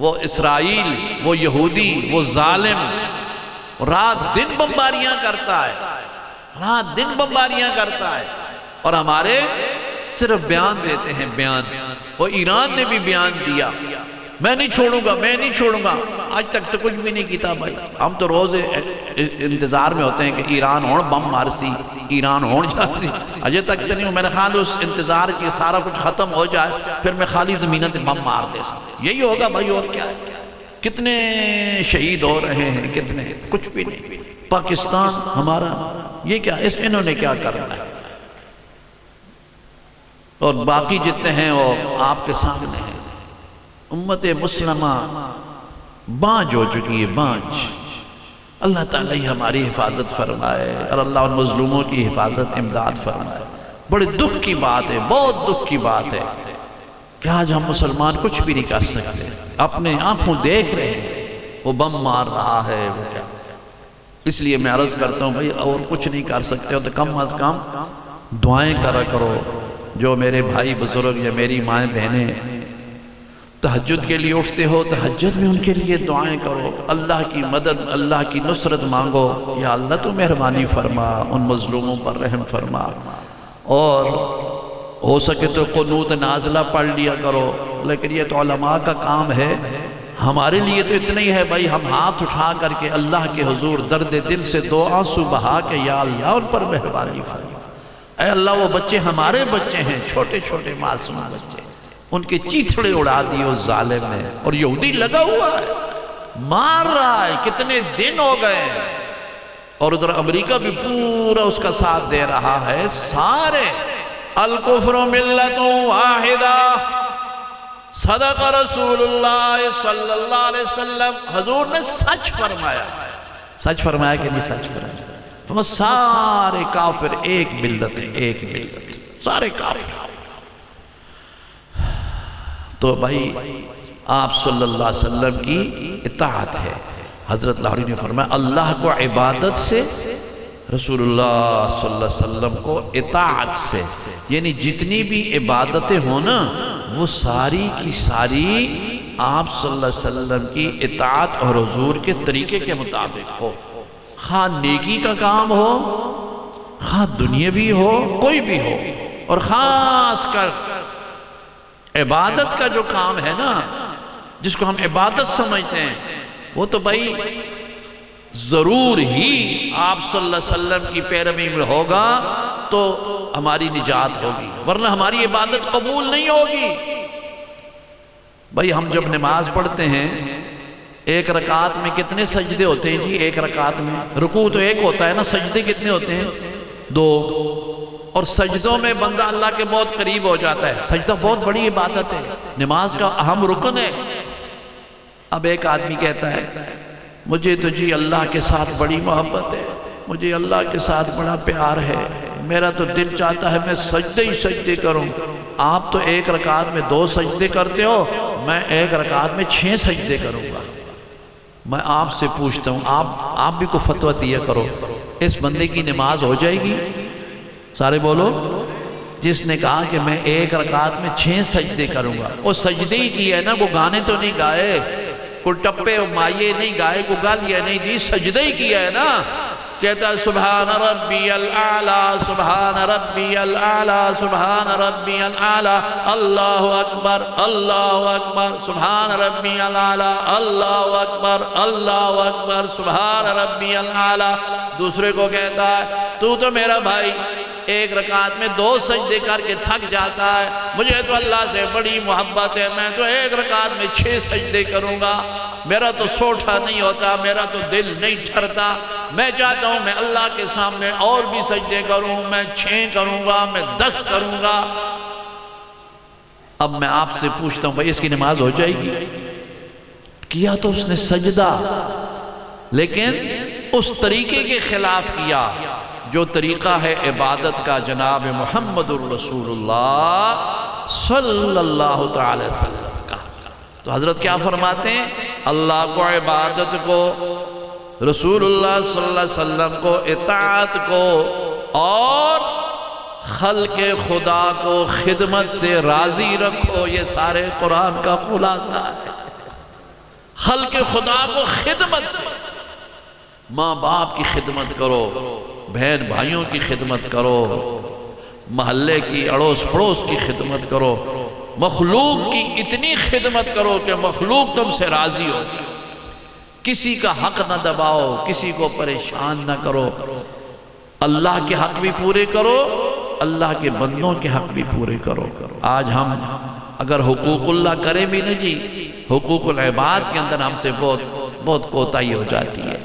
وہ اسرائیل، وہ یہودی، وہ ظالم رات دن بمباریاں کرتا ہے، رات دن بمباریاں کرتا ہے، اور ہمارے صرف بیان دیتے ہیں، بیان۔ وہ ایران نے بھی بیان دیا، میں نہیں چھوڑوں گا، میں نہیں چھوڑوں گا، آج تک تو کچھ بھی نہیں کیتا بھائی۔ ہم تو روز انتظار میں ہوتے ہیں کہ ایران ہون بم مارسی، ایران ہون جاتی، اجے تک تو نہیں ہوں، میرے خیال اس انتظار کی سارا کچھ ختم ہو جائے، پھر میں خالی زمینت بم مار دے سکتا، یہی ہوگا بھائی، اور کیا ہے؟ کتنے شہید ہو رہے ہیں، کتنے، کچھ بھی نہیں۔ پاکستان ہمارا یہ کیا، اس میں انہوں نے کیا کرنا ہے؟ اور باقی جتنے ہیں وہ آپ کے سامنے ہیں۔ امت مسلمہ بانجھ ہو چکی ہے، بانجھ۔ اللہ تعالیٰ ہی ہماری حفاظت فرمائے، اور اللہ ان مظلوموں کی حفاظت امداد فرمائے۔ بڑے دکھ کی بات ہے، بہت دکھ کی بات ہے کہ آج ہم مسلمان کچھ بھی نہیں کر سکتے۔ اپنے آنکھوں دیکھ رہے ہیں وہ بم مار رہا ہے، وہ کیا۔ اس لیے میں عرض کرتا ہوں بھائی، اور کچھ نہیں کر سکتے ہو تو کم از کم دعائیں کرا کرو۔ جو میرے بھائی بزرگ یا میری مائیں بہنیں تہجد کے لیے اٹھتے ہو، تہجد میں ان کے لیے دعائیں کرو، اللہ کی مدد، اللہ کی نصرت مانگو، یا اللہ تو مہربانی فرما، ان مظلوموں پر رحم فرما، اور ہو سکے تو قنوت نازلہ پڑھ لیا کرو۔ لیکن یہ تو علماء کا کام ہے، ہمارے لیے تو اتنا ہی ہے بھائی، ہم ہاتھ اٹھا کر کے اللہ کے حضور درد دل سے دو آنسو بہا کے، یا اللہ ان پر مہربانی فرما، اے اللہ وہ بچے ہمارے بچے ہیں، چھوٹے چھوٹے معصوم بچے، ان کے چیتھڑے اڑا دیے اس ظالم نے، اور یہودی لگا ہوا ہے، مار رہا ہے، کتنے دن ہو گئے، اور ادھر امریکہ بھی پورا اس کا ساتھ دے رہا ہے۔ سارے الکفر ملت واحدہ، صدق رسول اللہ صلی اللہ علیہ وسلم۔ حضور نے سچ فرمایا، سچ فرمایا کہ نہیں سچ فرمایا؟ تو سارے کافر ایک ملت ہے، ایک ملت، سارے کافر۔ تو بھائی آپ صلی اللہ علیہ وسلم کی اطاعت ہے۔ حضرت لاہوری نے فرمایا اللہ کو عبادت سے، رسول اللہ صلی اللہ علیہ وسلم کو اطاعت سے، یعنی جتنی بھی عبادتیں ہوں نا وہ ساری کی ساری آپ صلی اللہ علیہ وسلم کی اطاعت اور حضور کے طریقے کے مطابق ہو، خواہ نیکی کا کام ہو، خواہ دنیاوی ہو، کوئی بھی ہو، اور خاص کر عبادت کا جو کام ہے نا، جس کو ہم عبادت سمجھتے ہیں، وہ تو بھائی ضرور ہی آپ صلی اللہ علیہ وسلم کی پیروی میں ہوگا تو ہماری نجات ہوگی، ورنہ ہماری عبادت قبول نہیں ہوگی۔ بھائی ہم جب نماز پڑھتے ہیں، ایک رکعت میں کتنے سجدے ہوتے ہیں جی؟ ایک رکعت میں رکوع تو ایک ہوتا ہے نا، سجدے کتنے ہوتے ہیں؟ 2۔ اور سجدوں میں بندہ اللہ کے بہت قریب ہو جاتا ہے۔ سجدہ بہت بڑی عبادت ہے، نماز کا اہم رکن ہے۔ اب ایک آدمی کہتا ہے مجھے تو جی اللہ کے ساتھ بڑی محبت ہے، مجھے اللہ کے ساتھ بڑا پیار ہے، میرا تو دل چاہتا ہے میں سجدے ہی سجدے کروں۔ آپ تو ایک رکعت میں 2 سجدے کرتے ہو، میں ایک رکعت میں 6 سجدے کروں گا۔ میں آپ سے پوچھتا ہوں، آپ بھی کو فتویٰ دیا کرو، اس بندے کی نماز ہو جائے گی؟ سارے بولو۔ جس نے کہا کہ میں ایک رکعت میں 6 سجدے کروں گا، وہ سجدے ہی کیے ہے نا، وہ گانے تو نہیں گائے، کوئی ٹپے مائے نہیں گائے، کوئی گالیاں نہیں دی، سجدے ہی کیا ہے نا۔ کہتا ہے سبحان ربی الاعلیٰ سبحان ربی الاعلیٰ سبحان ربی الاعلیٰ اللہ اکبر سبحان ربی الاعلیٰ اللہ اکبر سبحان ربی الاعلیٰ۔ دوسرے کو کہتا ہے تو میرا بھائی ایک رکعت میں 2 سجدے کر کے تھک جاتا ہے، مجھے تو اللہ سے بڑی محبت ہے، میں تو ایک رکعت میں 6 سجدے کروں گا، میرا تو سوٹھا نہیں ہوتا، میرا تو دل نہیں ٹھرتا، میں چاہتا ہوں میں اللہ کے سامنے اور بھی سجدے کروں، میں 6 کروں گا، میں 10 کروں گا۔ اب میں آپ سے پوچھتا ہوں بھائی اس کی نماز ہو جائے گی؟ کیا تو اس نے سجدہ، لیکن اس طریقے کے خلاف کیا جو طریقہ ہے عبادت کا جناب محمد الرسول اللہ صلی اللہ تعالی وسلم کا۔ تو حضرت کیا فرماتے ہیں؟ اللہ کو، عبادت کو، رسول اللہ صلی اللہ علیہ وسلم کو، اطاعت کو، اور خلق خدا کو خدمت سے راضی رکھو۔ یہ سارے قرآن کا خلاصہ ہے۔ خلق خدا کو خدمت سے، ماں باپ کی خدمت کرو، بہن بھائیوں کی خدمت کرو، محلے کی اڑوس پڑوس کی خدمت کرو، مخلوق کی اتنی خدمت کرو کہ مخلوق تم سے راضی ہو، کسی کا حق نہ دباؤ، کسی کو پریشان نہ کرو، اللہ کے حق بھی پورے کرو، اللہ کے بندوں کے حق بھی پورے کرو۔ آج ہم اگر حقوق اللہ کریں بھی نہ جی، حقوق العباد کے اندر ہم سے بہت کوتاہی ہو جاتی ہے۔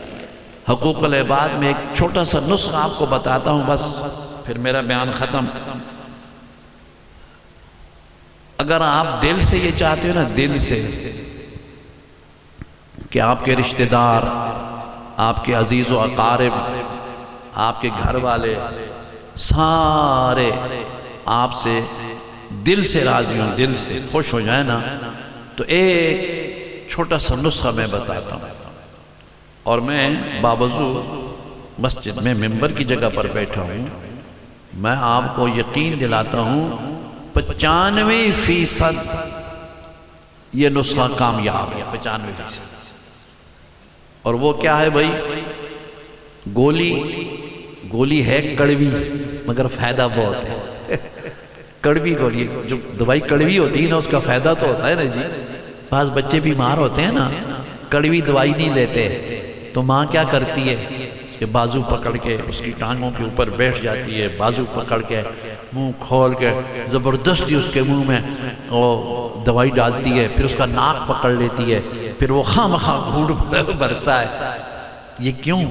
حقوق العباد میں ایک چھوٹا سا نسخہ آپ کو بتاتا ہوں، بس پھر میرا بیان ختم۔ اگر آپ دل سے یہ چاہتے ہو نا، دل سے، کہ آپ کے رشتہ دار، آپ کے عزیز و اقارب، آپ کے گھر والے سارے آپ سے دل سے راضی ہوں، دل سے خوش ہو جائے نا، تو ایک چھوٹا سا نسخہ میں بتاتا ہوں۔ اور میں باوضو مسجد میں ممبر کی جگہ پر بیٹھا ہوں، میں آپ کو یقین دلاتا ہوں 95% یہ نسخہ کامیاب ہے، 95%۔ اور وہ کیا ہے بھائی؟ گولی ہے کڑوی، مگر فائدہ بہت ہے۔ کڑوی گولی، جو دوائی کڑوی ہوتی ہے نا، اس کا فائدہ تو ہوتا ہے نا جی۔ بعض بچے بیمار ہوتے ہیں نا، کڑوی دوائی نہیں لیتے، تو ماں کیا کرتی ہے؟ اس کے بازو پکڑ کے اس کی ٹانگوں کے اوپر بیٹھ جاتی ہے، بازو پکڑ کے منہ کھول کے زبردستی اس کے منہ میں دوائی ڈالتی ہے، پھر اس کا ناک پکڑ لیتی ہے، پھر وہ خواہ مخواہ گھوٹ بھرتا ہے۔ یہ کیوں؟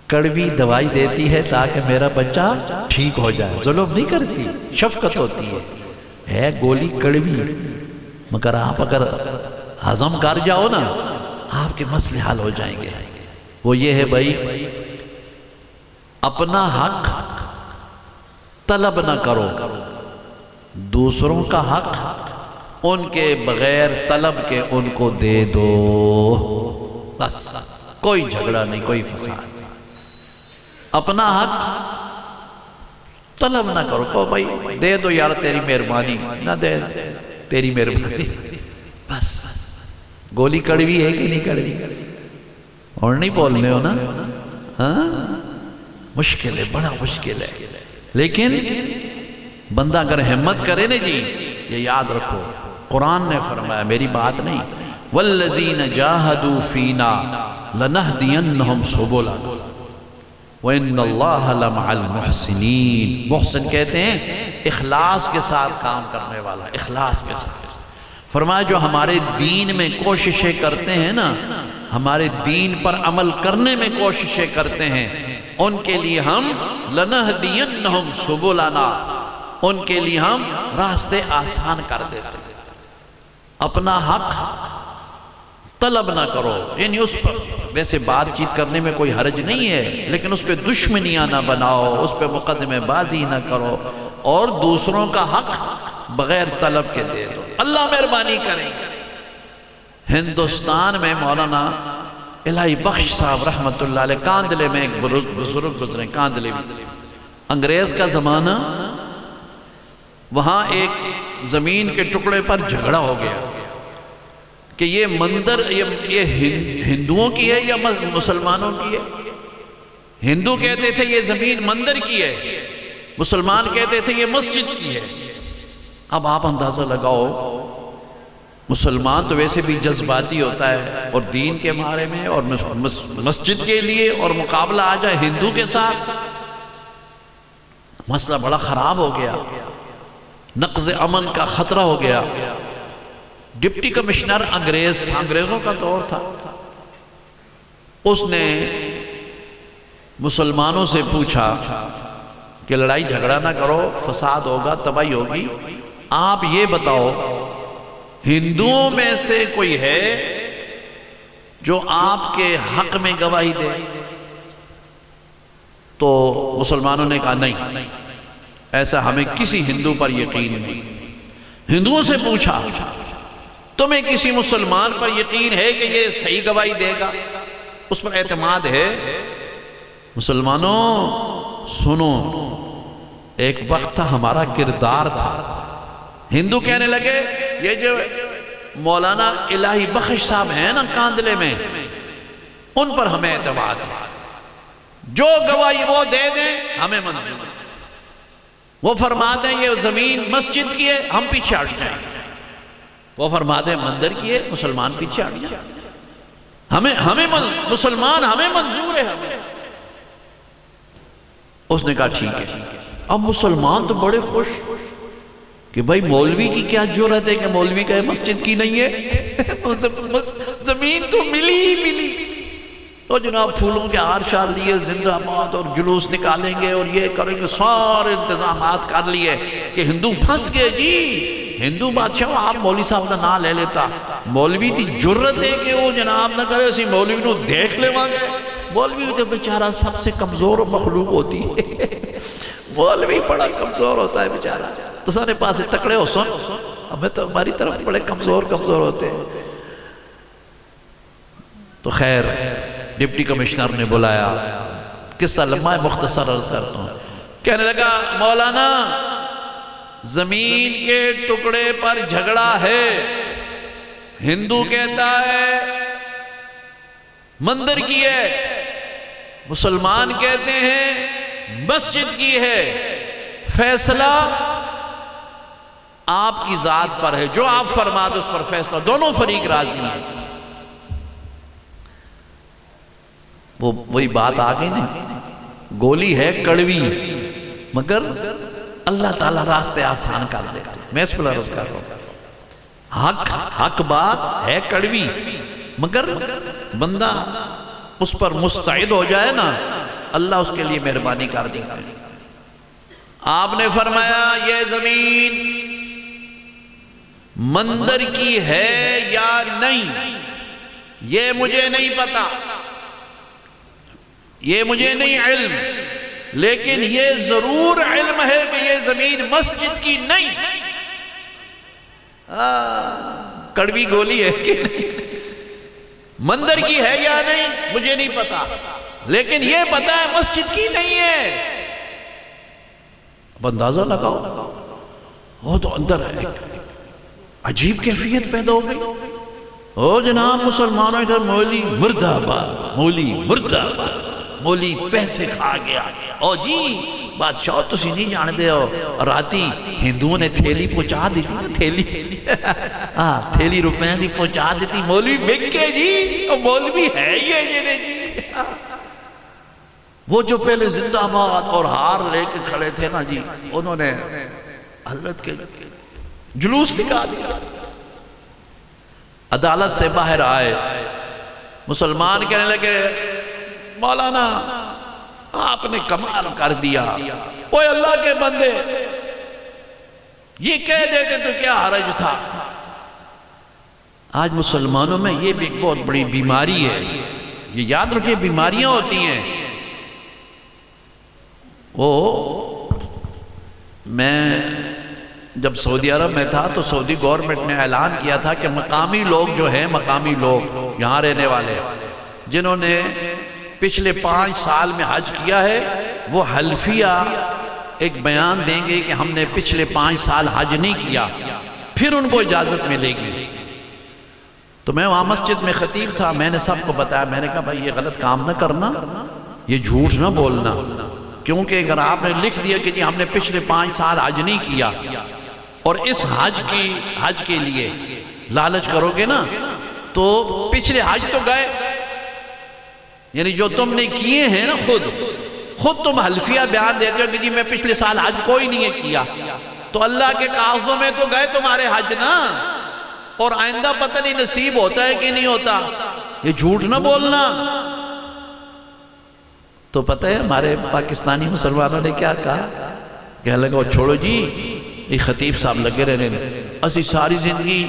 کڑوی دوائی دیتی ہے تاکہ میرا بچہ ٹھیک ہو جائے، ظلم نہیں کرتی، شفقت ہوتی ہے گولی کڑوی، مگر آپ اگر ہضم کر جاؤ نا، آپ کے مسئلے حل ہو جائیں گے۔ وہ یہ ہے بھائی، اپنا حق طلب نہ کرو، دوسروں کا حق ان کے بغیر طلب کے ان کو دے دو، بس کوئی جھگڑا نہیں، کوئی فساد۔ اپنا حق طلب نہ کرو، کہو بھائی دے دو یار، تیری مہربانی، نہ دے تیری مہربانی، بس۔ گولی کڑوی ہے کہ نہیں کڑوی؟ اور نہیں بولنے ہو نا؟ مشکل ہے، بڑا مشکل ہے، لیکن بندہ اگر ہمت کرے نا جی، یہ یاد رکھو، قرآن نے فرمایا، میری بات نہیں، وَالَّذِينَ جَاهَدُوا فِينَا لَنَهْدِيَنَّهُمْ سُبُلَنَا وَإِنَّ اللَّهَ لَمَعَ الْمُحْسِنِينَ۔ محسن کہتے ہیں اخلاص کے ساتھ کام کرنے والا، اخلاص کے ساتھ۔ فرمایا جو ہمارے دین میں کوششیں کرتے ہیں نا، ہمارے دین پر عمل کرنے میں کوششیں کرتے ہیں، ان کے لیے ہم لَنَهْدِيَنَّهُمْ سُبُلَنَا، ان کے لیے ہم راستے آسان کر دیتے ہیں۔ اپنا حق طلب نہ کرو، یعنی اس پر ویسے بات چیت کرنے میں کوئی حرج نہیں ہے، لیکن اس پہ دشمنیاں نہ بناؤ، اس پہ مقدمے بازی نہ کرو، اور دوسروں کا حق بغیر طلب کے دے دو، اللہ مہربانی کریں گے۔ ہندوستان میں مولانا الہی بخش صاحب رحمت اللہ علیہ، کاندلے میں ایک بزرگ گزرے، کاندلے میں انگریز کا زمانہ، وہاں ایک زمین کے ٹکڑے پر جھگڑا ہو گیا کہ یہ مندر یہ ہندوؤں کی ہے یا مسلمانوں کی ہے؟ ہندو کہتے تھے یہ زمین مندر کی ہے، مسلمان کہتے تھے یہ مسجد کی ہے۔ اب آپ اندازہ لگاؤ، مسلمان تو ویسے بھی جذباتی ہوتا ہے اور دین کے بارے میں اور مسجد کے لیے، اور مقابلہ آ جائے ہندو کے ساتھ، مسئلہ بڑا خراب ہو گیا، نقض امن کا خطرہ ہو گیا۔ ڈپٹی کمشنر انگریز تھا، انگریزوں کا دور تھا، اس نے مسلمانوں سے پوچھا کہ لڑائی جھگڑا نہ کرو، فساد ہوگا، تباہی ہوگی، آپ یہ بتاؤ ہندوؤں میں سے کوئی ہے جو آپ کے حق میں گواہی دے؟ تو مسلمانوں نے کہا نہیں، ایسا ہمیں کسی ہندو پر یقین نہیں۔ ہندوؤں سے پوچھا تمہیں کسی مسلمان پر یقین ہے کہ یہ صحیح گواہی دے گا، اس پر اعتماد ہے؟ مسلمانوں سنو، ایک وقت تھا ہمارا کردار تھا۔ ہندو کہنے لگے یہ جو مولانا الہی بخش صاحب ہیں نا کاندلے میں، ان پر ہمیں اعتماد ہے، جو گواہی وہ دے دیں ہمیں منظور ہے، وہ فرما دیں یہ زمین مسجد کی ہے ہم پیچھے ہٹ جائیں، وہ فرما دیں مندر کی ہے مسلمان پیچھے ہٹ جائیں، ہمیں مسلمان ہمیں منظور ہے۔ اس نے کہا ٹھیک ہے۔ اب مسلمان تو بڑے خوش کہ بھائی مولوی کی کیا جرت ہے کہ مولوی کا مسجد کی نہیں ہے، زمین تو ملی ہی ملی۔ تو جناب پھولوں کے ہار شار لیے، زندہ باد اور جلوس نکالیں گے اور یہ کریں گے، سارے انتظامات کر لیے کہ ہندو پھنس گئے جی۔ ہندو بادشاہ آپ مولوی صاحب کا نام لے لیتا، مولوی تھی جرت ہے کہ وہ جناب نہ کرے، اسی مولوی نو دیکھ لے وہاں۔ مولوی تو بیچارہ سب سے کمزور مخلوق ہوتی ہے، مولوی بڑا کمزور ہوتا ہے بیچارہ، تو سارے پاس تکڑے ہو سن، ہمیں تو ہماری طرف بڑے کمزور ہوتے ہیں۔ تو خیر ڈپٹی کمشنر نے بلایا، قصہ لمحہ مختصر عرض کرتا ہوں، کہنے لگا مولانا زمین کے ٹکڑے پر جھگڑا ہے، ہندو کہتا ہے مندر کی ہے، مسلمان کہتے ہیں مسجد کی ہے، فیصلہ آپ کی ذات پر ہے، جو آپ فرما دو اس پر فیصلہ، دونوں فریق راضی ہیں۔ وہی بات آ گئی نا، گولی ہے کڑوی مگر اللہ تعالیٰ راستے آسان کر دے۔ میں اس پر عرض کر رہا ہوں، حق بات ہے کڑوی مگر بندہ اس پر مستعد ہو جائے نا، اللہ اس کے لیے مہربانی کر دے گا۔ آپ نے فرمایا یہ زمین مندر کی ہے یا نہیں یہ مجھے نہیں پتا، یہ مجھے نہیں علم، لیکن یہ ضرور علم ہے کہ یہ زمین مسجد کی نہیں۔ کڑوی گولی ہے کہ نہیں، مندر کی ہے یا نہیں مجھے نہیں پتا، لیکن یہ پتا ہے مسجد کی نہیں ہے۔ اب اندازہ لگاؤ، وہ تو اندر ہے عجیب کیفیت پیدا ہو گئی۔ او جناب مسلمانوں ادھر مولی مردہ آباد، مولی مردہ آباد، مولی پیسے کھا گیا۔ او جی بادشاہ تسی نہیں جان دے ہو، راتی ہندوؤں نے تھیلی پہنچا دی تھی، تھیلی روپے دی پہنچا دی تھی، مولوی بک کے جی، مولوی ہے یہ جی۔ وہ جو پہلے زندہ آباد اور ہار لے کے کھڑے تھے نا جی، انہوں نے حضرت کے جلوس نکال دیا۔ عدالت سے باہر آئے، مسلمان کہنے لگے مولانا آپ نے کمال کر دیا، اوے اللہ کے بندے یہ کہہ دیتے تو کیا حرج تھا۔ آج مسلمانوں میں یہ بھی ایک بہت بڑی بیماری ہے، یہ یاد رکھیں بیماریاں ہوتی ہیں۔ میں جب سعودی عرب میں تھا تو سعودی گورنمنٹ نے اعلان کیا تھا کہ مقامی لوگ جو ہیں، مقامی لوگ یہاں رہنے والے جنہوں نے پچھلے 5 سال میں حج کیا ہے، وہ حلفیہ ایک بیان دیں گے کہ ہم نے پچھلے 5 سال حج نہیں کیا، پھر ان کو اجازت ملے گی۔ تو میں وہاں مسجد میں خطیب تھا، میں نے سب کو بتایا، میں نے کہا بھائی یہ غلط کام نہ کرنا، یہ جھوٹ نہ بولنا، کیونکہ اگر آپ نے لکھ دیا کہ جی ہم نے پچھلے 5 سال حج نہیں کیا اور اس حج کے لیے لالچ کرو گے نا تو پچھلے حج تو گئے، یعنی جو تم نے کیے ہیں نا خود تم حلفیہ بیان دیتے ہو کہ جی میں پچھلے سال حج کوئی نہیں کیا، تو اللہ کے کاغذوں میں تو گئے تمہارے حج نا، اور آئندہ پتہ نہیں نصیب ہوتا ہے کہ نہیں ہوتا، یہ جھوٹ نہ بولنا۔ تو پتہ ہے ہمارے پاکستانی مسلمانوں نے کیا کہا، کہنے لگا وہ چھوڑو جی یہ خطیب صاحب لگے رہنے اسی ساری زندگی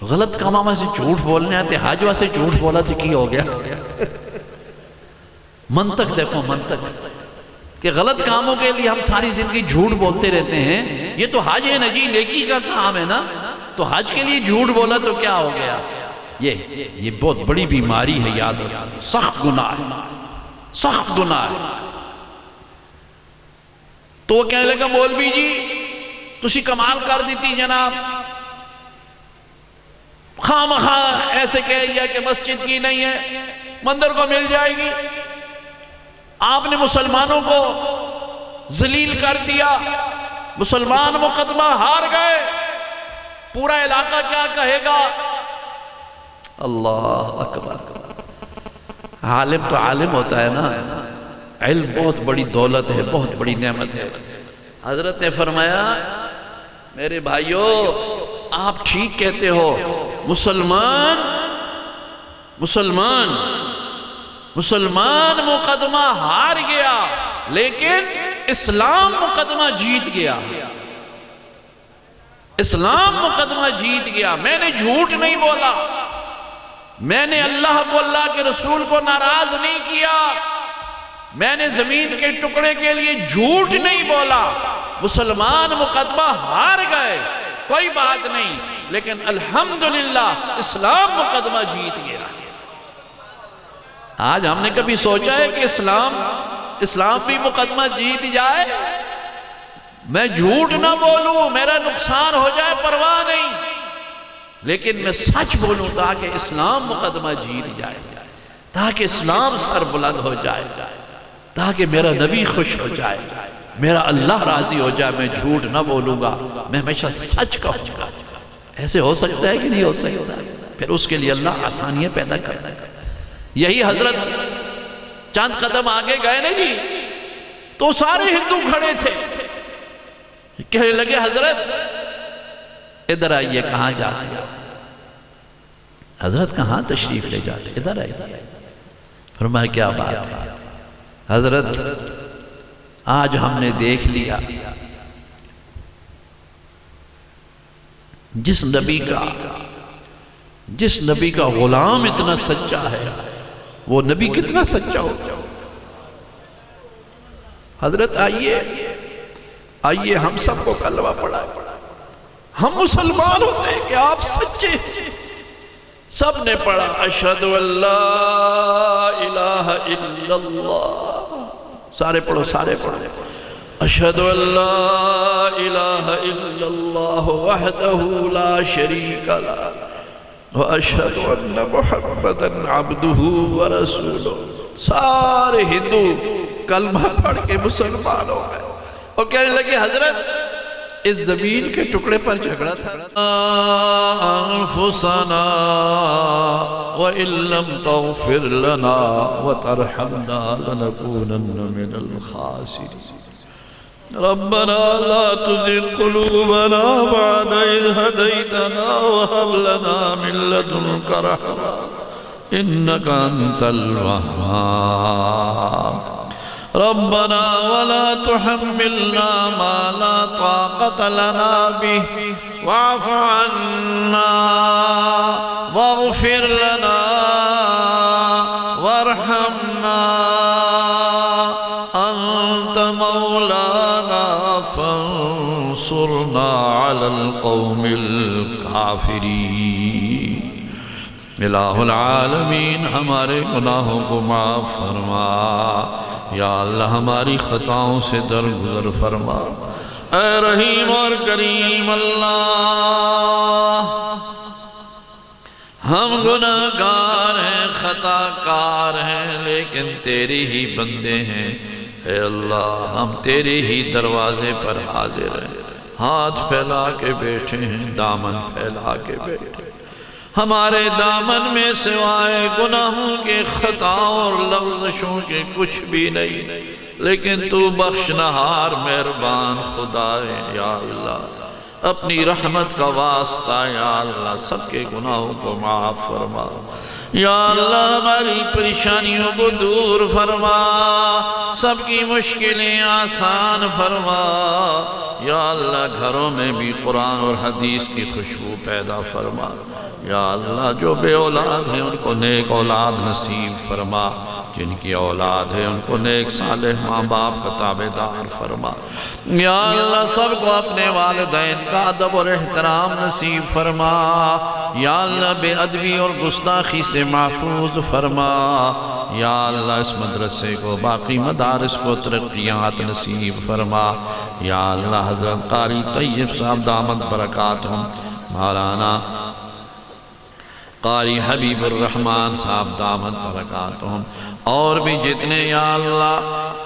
غلط کاموں میں سے جھوٹ بولنے آتے، حج واسے جھوٹ بولا تو کی ہو گیا۔ منطق دیکھو، منطق کہ غلط کاموں کے لیے ہم ساری زندگی جھوٹ بولتے رہتے ہیں، یہ تو حج ہے نا جی، نیکی کا کام ہے نا، تو حج کے لیے جھوٹ بولا تو کیا ہو گیا؟ یہ بہت بڑی بیماری ہے، یاد رکھو، سخت گناہ ہے، سخت گناہ ہے۔ تو وہ کہنے لگا مولوی جی تسی کمال کر دیتی جناب، خواہ مخواہ ایسے کہہ دیا کہ مسجد کی نہیں ہے، مندر کو مل جائے گی، آپ نے مسلمانوں کو ذلیل کر دیا، مسلمان مقدمہ ہار گئے، پورا علاقہ کیا کہے گا؟ اللہ اکبر۔ عالم تو عالم ہوتا ہے نا، علم بہت بڑی دولت ہے، بہت بڑی نعمت ہے۔ حضرت نے فرمایا میرے بھائیو آپ ٹھیک کہتے ہو، مسلمان مقدمہ ہار گیا لیکن اسلام مقدمہ جیت گیا، اسلام مقدمہ جیت گیا۔ میں نے جھوٹ نہیں بولا، میں نے اللہ کو، اللہ کے رسول کو ناراض نہیں کیا، میں نے زمین کے ٹکڑے کے لیے جھوٹ نہیں بولا، مسلمان مقدمہ ہار گئے کوئی بات نہیں، لیکن الحمدللہ اسلام مقدمہ جیت گیا۔ آج ہم نے کبھی سوچا ہے کہ اسلام بھی مقدمہ جیت جائے؟ میں جھوٹ نہ بولوں، میرا نقصان ہو جائے پرواہ نہیں، لیکن میں سچ بولوں تاکہ اسلام مقدمہ جیت جائے، تاکہ اسلام سر بلند ہو جائے، تاکہ میرا نبی خوش ہو جائے، میرا اللہ راضی ہو جائے۔ میں جھوٹ نہ بولوں گا، میں ہمیشہ سچ کہوں گا۔ ایسے ہو سکتا ہے کہ نہیں ہو سکتا؟ پھر اس کے لیے اللہ آسانیاں پیدا کرتا ہے۔ یہی حضرت چند قدم آگے گئے نا جی، تو سارے ہندو کھڑے تھے، کہنے لگے حضرت ادھر آئیے، کہاں جاتے ہیں؟ حضرت کہاں تشریف لے جاتے؟ ادھر آئیے۔ فرمایا کیا بات ہے حضرت، آج ہم نے دیکھ لیا جس نبی کا غلام اتنا سچا ہے، وہ نبی کتنا سچا ہو۔ حضرت آئیے ہم سب کو کلمہ پڑھائیں، ہم مسلمان ہوتے ہیں کہ آپ سچے ہیں۔ سب نے پڑھا اشہد ان لا الہ الا اللہ، سارے پڑھو، سارے پڑھو، اشہد ان لا الہ الا اللہ وحدہ لا شریک لہ واشہد ان محمدا عبدہ ورسولہ۔ سارے ہندو کلمہ پڑھ کے مسلمان ہو گئے اور کہنے لگے حضرت اس زمین کے ٹکڑے پر جھگڑا تھا، انفسنا وَإِن لَّمْ تَغْفِرْ لَنَا وَتَرْحَمْنَا لَنَكُونَنَّ مِنَ الْخَاسِرِينَ رَبَّنَا لَا تُزِغْ قُلُوبَنَا بَعْدَ إِذْ هَدَيْتَنَا وَهَبْ لَنَا مِن لَّدُنكَ رَحْمَةً إِنَّكَ أَنتَ الْوَهَّابُ ربنا ولا تحملنا ما لا طاقة لنا به واعف عنا واغفر لنا وارحمنا أنت مولانا فانصرنا على القوم الكافرين۔ الہ العالمین ہمارے گناہوں کو معاف فرما، یا اللہ ہماری خطاؤں سے درگزر فرما، اے رحیم اور کریم اللہ ہم گناہگار ہیں، خطا کار ہیں، لیکن تیری ہی بندے ہیں۔ اے اللہ ہم تیرے ہی دروازے پر حاضر ہیں، ہاتھ پھیلا کے بیٹھے ہیں، دامن پھیلا کے بیٹھے ہیں۔ ہمارے دامن میں سوائے گناہوں کے، خطاؤں اور لغزشوں کے کچھ بھی نہیں، لیکن تو بخشنہار مہربان خدا ہے۔ یا اللہ اپنی رحمت کا واسطہ یا اللہ سب کے گناہوں کو معاف فرما۔ یا اللہ ہماری پریشانیوں کو دور فرما، سب کی مشکلیں آسان فرما۔ یا اللہ گھروں میں بھی قرآن اور حدیث کی خوشبو پیدا فرما۔ یا اللہ جو بے اولاد ہیں ان کو نیک اولاد نصیب فرما، جن کی اولاد ہے ان کو نیک صالح ماں باپ کا تابعدار فرما۔ یا اللہ سب کو اپنے والدین کا ادب اور احترام نصیب فرما۔ یا اللہ بے ادبی اور گستاخی سے محفوظ فرما۔ یا اللہ اس مدرسے کو، باقی مدارس کو ترقیات نصیب فرما۔ یا اللہ حضرت قاری طیب صاحب دامت برکاتہم، مولانا قاری حبیب الرحمن صاحب دامت برکاتہم، اور بھی جتنے یا اللہ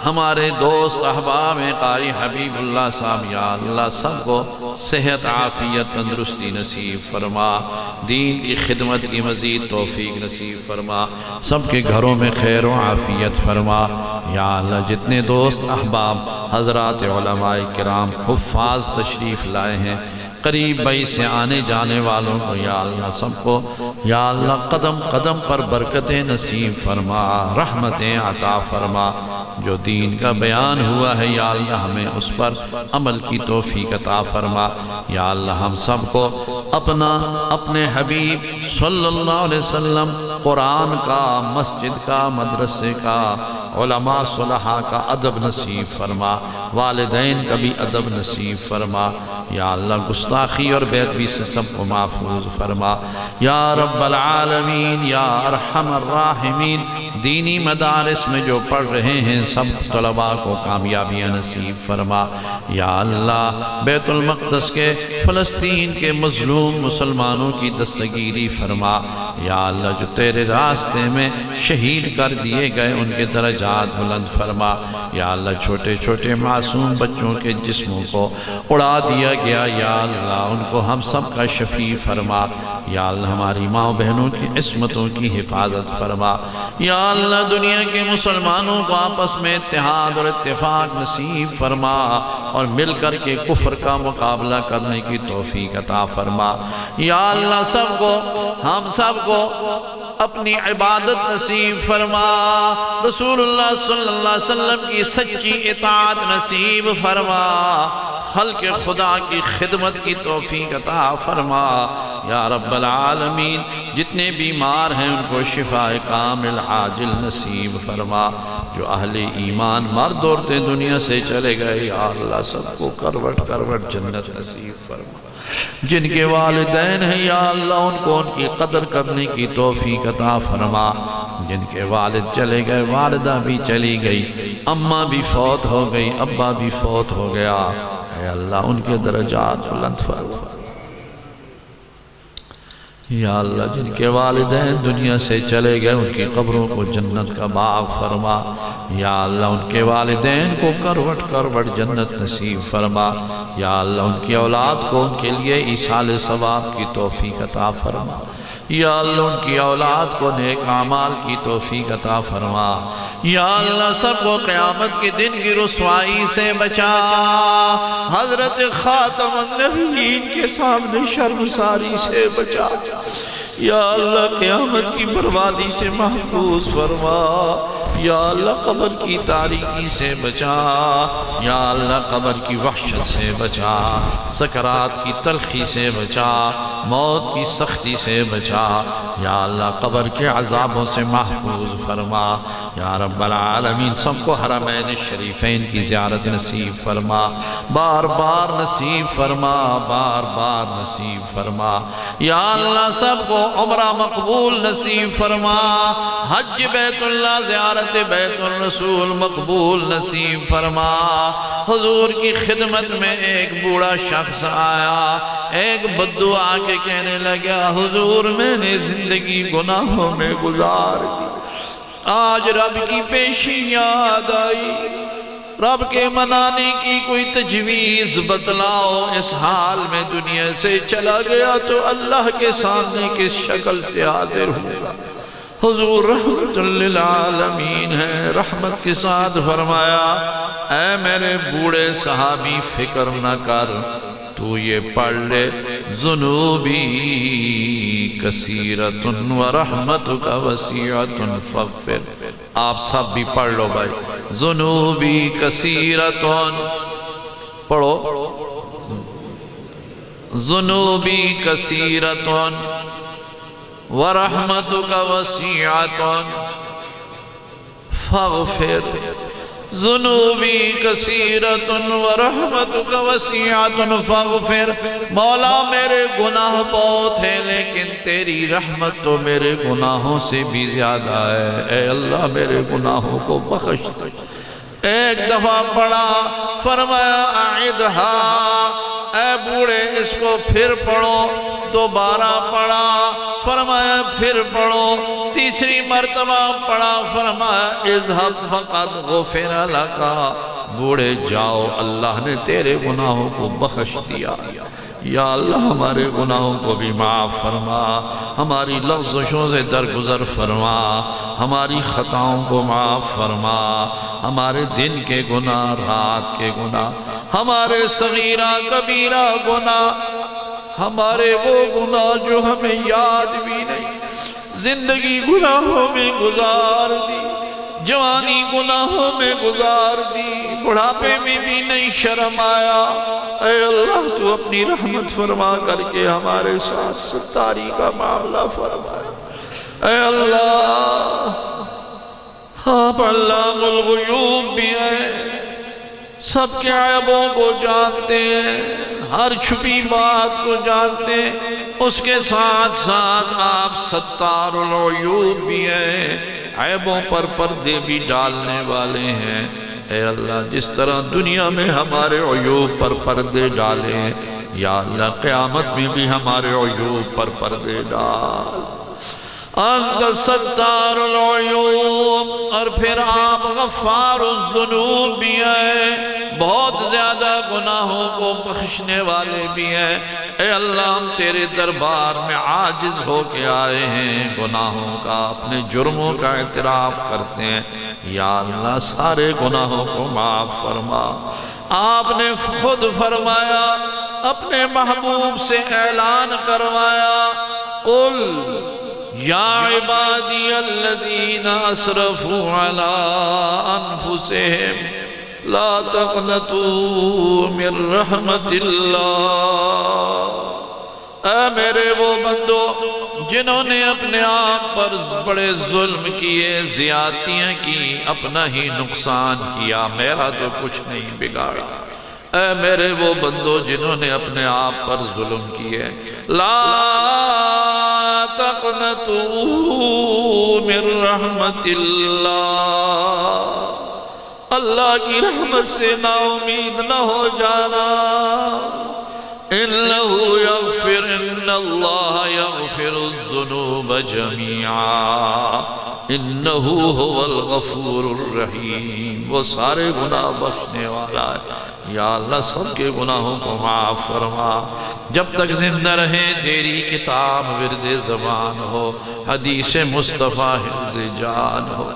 ہمارے دوست احباب ہیں، قاری حبیب اللہ صاحب، یا اللہ سب کو صحت عافیت تندرستی نصیب فرما، دین کی خدمت کی مزید توفیق نصیب فرما، سب کے گھروں میں خیر و عافیت فرما۔ یا اللہ جتنے دوست احباب حضرات علماء کرام حفاظ تشریف لائے ہیں، قریب بھائی سے آنے جانے والوں کو یا اللہ سب کو یا اللہ قدم قدم پر برکتیں نصیب فرما، رحمتیں عطا فرما۔ جو دین کا بیان ہوا ہے یا اللہ ہمیں اس پر عمل کی توفیق عطا فرما۔ یا اللہ ہم سب کو اپنے حبیب صلی اللہ علیہ وسلم قرآن کا، مسجد کا، مدرسے کا، علماء صلحاء کا ادب نصیب فرما، والدین کا بھی ادب نصیب فرما۔ یا اللہ گستاخی اور بے ادبی سے سب کو محفوظ فرما۔ یا رب العالمین یا ارحم الراحمین، دینی مدارس میں جو پڑھ رہے ہیں سب طلباء کو کامیابیاں نصیب فرما۔ یا اللہ بیت المقدس کے، فلسطین کے مظلوم مسلمانوں کی دستگیری فرما۔ یا اللہ جو تیرے راستے میں شہید کر دیے گئے ان کے درجات بلند فرما۔ یا اللہ چھوٹے چھوٹے معصوم بچوں کے جسموں کو اڑا دیا گیا یا اللہ ان کو ہم سب کا شفیع فرما۔ یا اللہ ہماری ماں بہنوں کی عصمتوں کی حفاظت فرما۔ یا اللہ دنیا کے مسلمانوں کو آپس میں اتحاد اور اتفاق نصیب فرما، اور مل کر کے کفر کا مقابلہ کرنے کی توفیق عطا فرما۔ یا اللہ سب کو، ہم سب کو اپنی عبادت نصیب فرما، رسول اللہ صلی اللہ علیہ وسلم کی سچی اطاعت نصیب فرما، خلق خدا کی خدمت کی توفیق عطا فرما۔ یا رب العالمین جتنے بیمار ہیں ان کو شفاء کامل عاجل نصیب فرما۔ جو اہل ایمان مرد عورتیں دنیا سے چلے گئے یا اللہ سب کو کروٹ کروٹ جنت نصیب فرما۔ جن کے والدین ہیں یا اللہ ان کو ان کی قدر کرنے کی توفیق عطا فرما۔ جن کے والد چلے گئے، والدہ بھی چلی گئی، اماں بھی فوت ہو گئی، ابا بھی فوت ہو گیا، اے اللہ ان کے درجات بلند فرما۔ یا اللہ جن کے والدین دنیا سے چلے گئے ان کی قبروں کو جنت کا باغ فرما۔ یا اللہ ان کے والدین کو کروٹ کروٹ جنت نصیب فرما۔ یا اللہ ان کی اولاد کو ان کے لیے ایصال ثواب کی توفیق عطا فرما۔ یا اللہ ان کی اولاد کو نیک اعمال کی توفیق عطا فرما۔ یا اللہ سب کو قیامت کے دن کی رسوائی سے بچا، حضرت خاتم النبیین کے سامنے شرمساری سے بچا۔ یا اللہ قیامت کی بربادی سے محفوظ فرما۔ یا اللہ قبر کی تاریکی سے بچا۔ یا اللہ قبر کی وحشت سے بچا، سکرات کی تلخی سے بچا، موت کی سختی سے بچا۔ یا اللہ قبر کے عذابوں سے محفوظ فرما۔ یا رب العالمین سب کو حرمین الشریفین کی زیارت نصیب فرما، بار بار نصیب فرما، بار بار نصیب فرما۔ یا اللہ سب کو عمرہ مقبول نصیب فرما، حج بیت اللہ، زیارت بیت الرسول مقبول نصیب فرما۔ حضور کی خدمت میں ایک بوڑھا شخص آیا، ایک بدو آ کے کہنے لگا حضور میں نے زندگی زندگی گناہوں میں گزار دی، آج رب کی پیشی یاد آئی، رب کے منانے کی کوئی تجویز بتلاؤ، اس حال میں دنیا سے چلا گیا تو اللہ کے سامنے کس شکل سے حاضر ہوگا؟ حضور رحمت للعالمین ہے، رحمت کے ساتھ فرمایا اے میرے بوڑھے صحابی فکر نہ کر، تو یہ پڑھ لے ذنوبی کثیرۃ ورحمتک وسیعۃ فاغفر۔ آپ سب بھی پڑھ لو بھائی، ذنوبی کثیرۃ، پڑھو، ذنوبی کثیرۃ ورحمتک وسیعۃ فاغفر، ذنوبی کثیرۃ ورحمتک وسیعۃ فاغفر۔ مولا میرے گناہ بہت ہیں لیکن تیری رحمت تو میرے گناہوں سے بھی زیادہ ہے، اے اللہ میرے گناہوں کو بخش دے۔ ایک دفعہ پڑھا، فرمایا اعدھا، اے بوڑھے اس کو پھر پڑھو، دوبارہ پڑھا، فرمایا پھر پڑھو، تیسری مرتبہ پڑھا، فرمایا اذهب فقد غفر لك، بوڑھے جاؤ اللہ نے تیرے گناہوں کو بخش دیا۔ یا اللہ ہمارے گناہوں کو بھی معاف فرما، ہماری لغزشوں سے درگزر فرما، ہماری خطاؤں کو معاف فرما، ہمارے دن کے گناہ، رات کے گناہ، ہمارے صغیرہ کبیرہ گناہ، ہمارے وہ گناہ جو ہمیں یاد بھی نہیں، زندگی گناہوں میں گزار دی، جوانی گناہوں میں گزار دی، بڑھاپے میں بھی نہیں شرم آیا، اے اللہ تو اپنی رحمت فرما کر کے ہمارے ساتھ ستاری کا معاملہ فرمائے۔ اے اللہ آپ علام الغیوب بھی ہیں، سب کے عیبوں کو جانتے ہیں، ہر چھپی بات کو جانتے ہیں، اس کے ساتھ ساتھ آپ ستار العیوب بھی ہیں، عیبوں پر پردے بھی ڈالنے والے ہیں۔ اے اللہ جس طرح دنیا میں ہمارے عیوب پر پردے ڈالے ہیں، یا اللہ قیامت میں بھی ہمارے عیوب پر پردے ڈال۔ انت ستار العیوب، اور پھر آپ غفار الذنوب بھی ہیں، بہت زیادہ گناہوں کو بخشنے والے بھی ہیں۔ اے اللہ ہم تیرے دربار میں عاجز ہو کے آئے ہیں، گناہوں کا، اپنے جرموں کا اعتراف کرتے ہیں، یا اللہ سارے گناہوں کو معاف فرما۔ آپ نے خود فرمایا، اپنے محبوب سے اعلان کروایا، قل یا عبادی الذین اسرفوا علی انفسہم لا تقنطوا من رحمت اللہ۔ اے میرے وہ بندو جنہوں نے اپنے آپ پر بڑے ظلم کیے، زیادتیاں کی، اپنا ہی نقصان کیا، میرا تو کچھ نہیں بگاڑا۔ اے میرے وہ بندو جنہوں نے اپنے آپ پر ظلم کیے، لا تقنطوا من رحمت اللہ، اللہ کی رحمت سے نا امید نہ ہو جانا۔ انہو یغفر، ان اللہ یغفر الذنوب جمیعا، انہو هو الغفور الرحیم، وہ سارے گناہ بخشنے والا ہے۔ یا اللہ سب کے گناہوں کو معاف فرما، جب تک زندہ رہیں تیری کتاب ورد زبان ہو، حدیث مصطفیٰ حفظ جان ہو،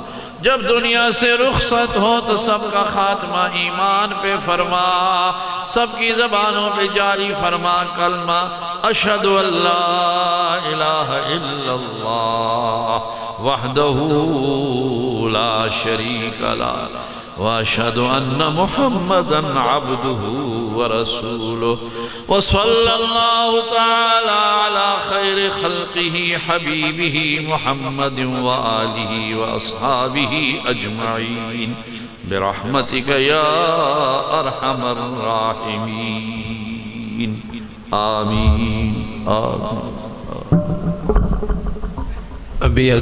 جب دنیا سے رخصت ہو تو سب کا خاتمہ ایمان پہ فرما، سب کی زبانوں پہ جاری فرما کلمہ اشہد ان لا الہ الا اللہ وحدہ لا شریک لہ واشہد ان محمدا عبدہ ورسولہ وصلی اللہ تعالی علی خیر خلقہ حبیبہ محمد وآلہ واصحابہ اجمعین برحمتک یا ارحم الراحمین، آمین آمین۔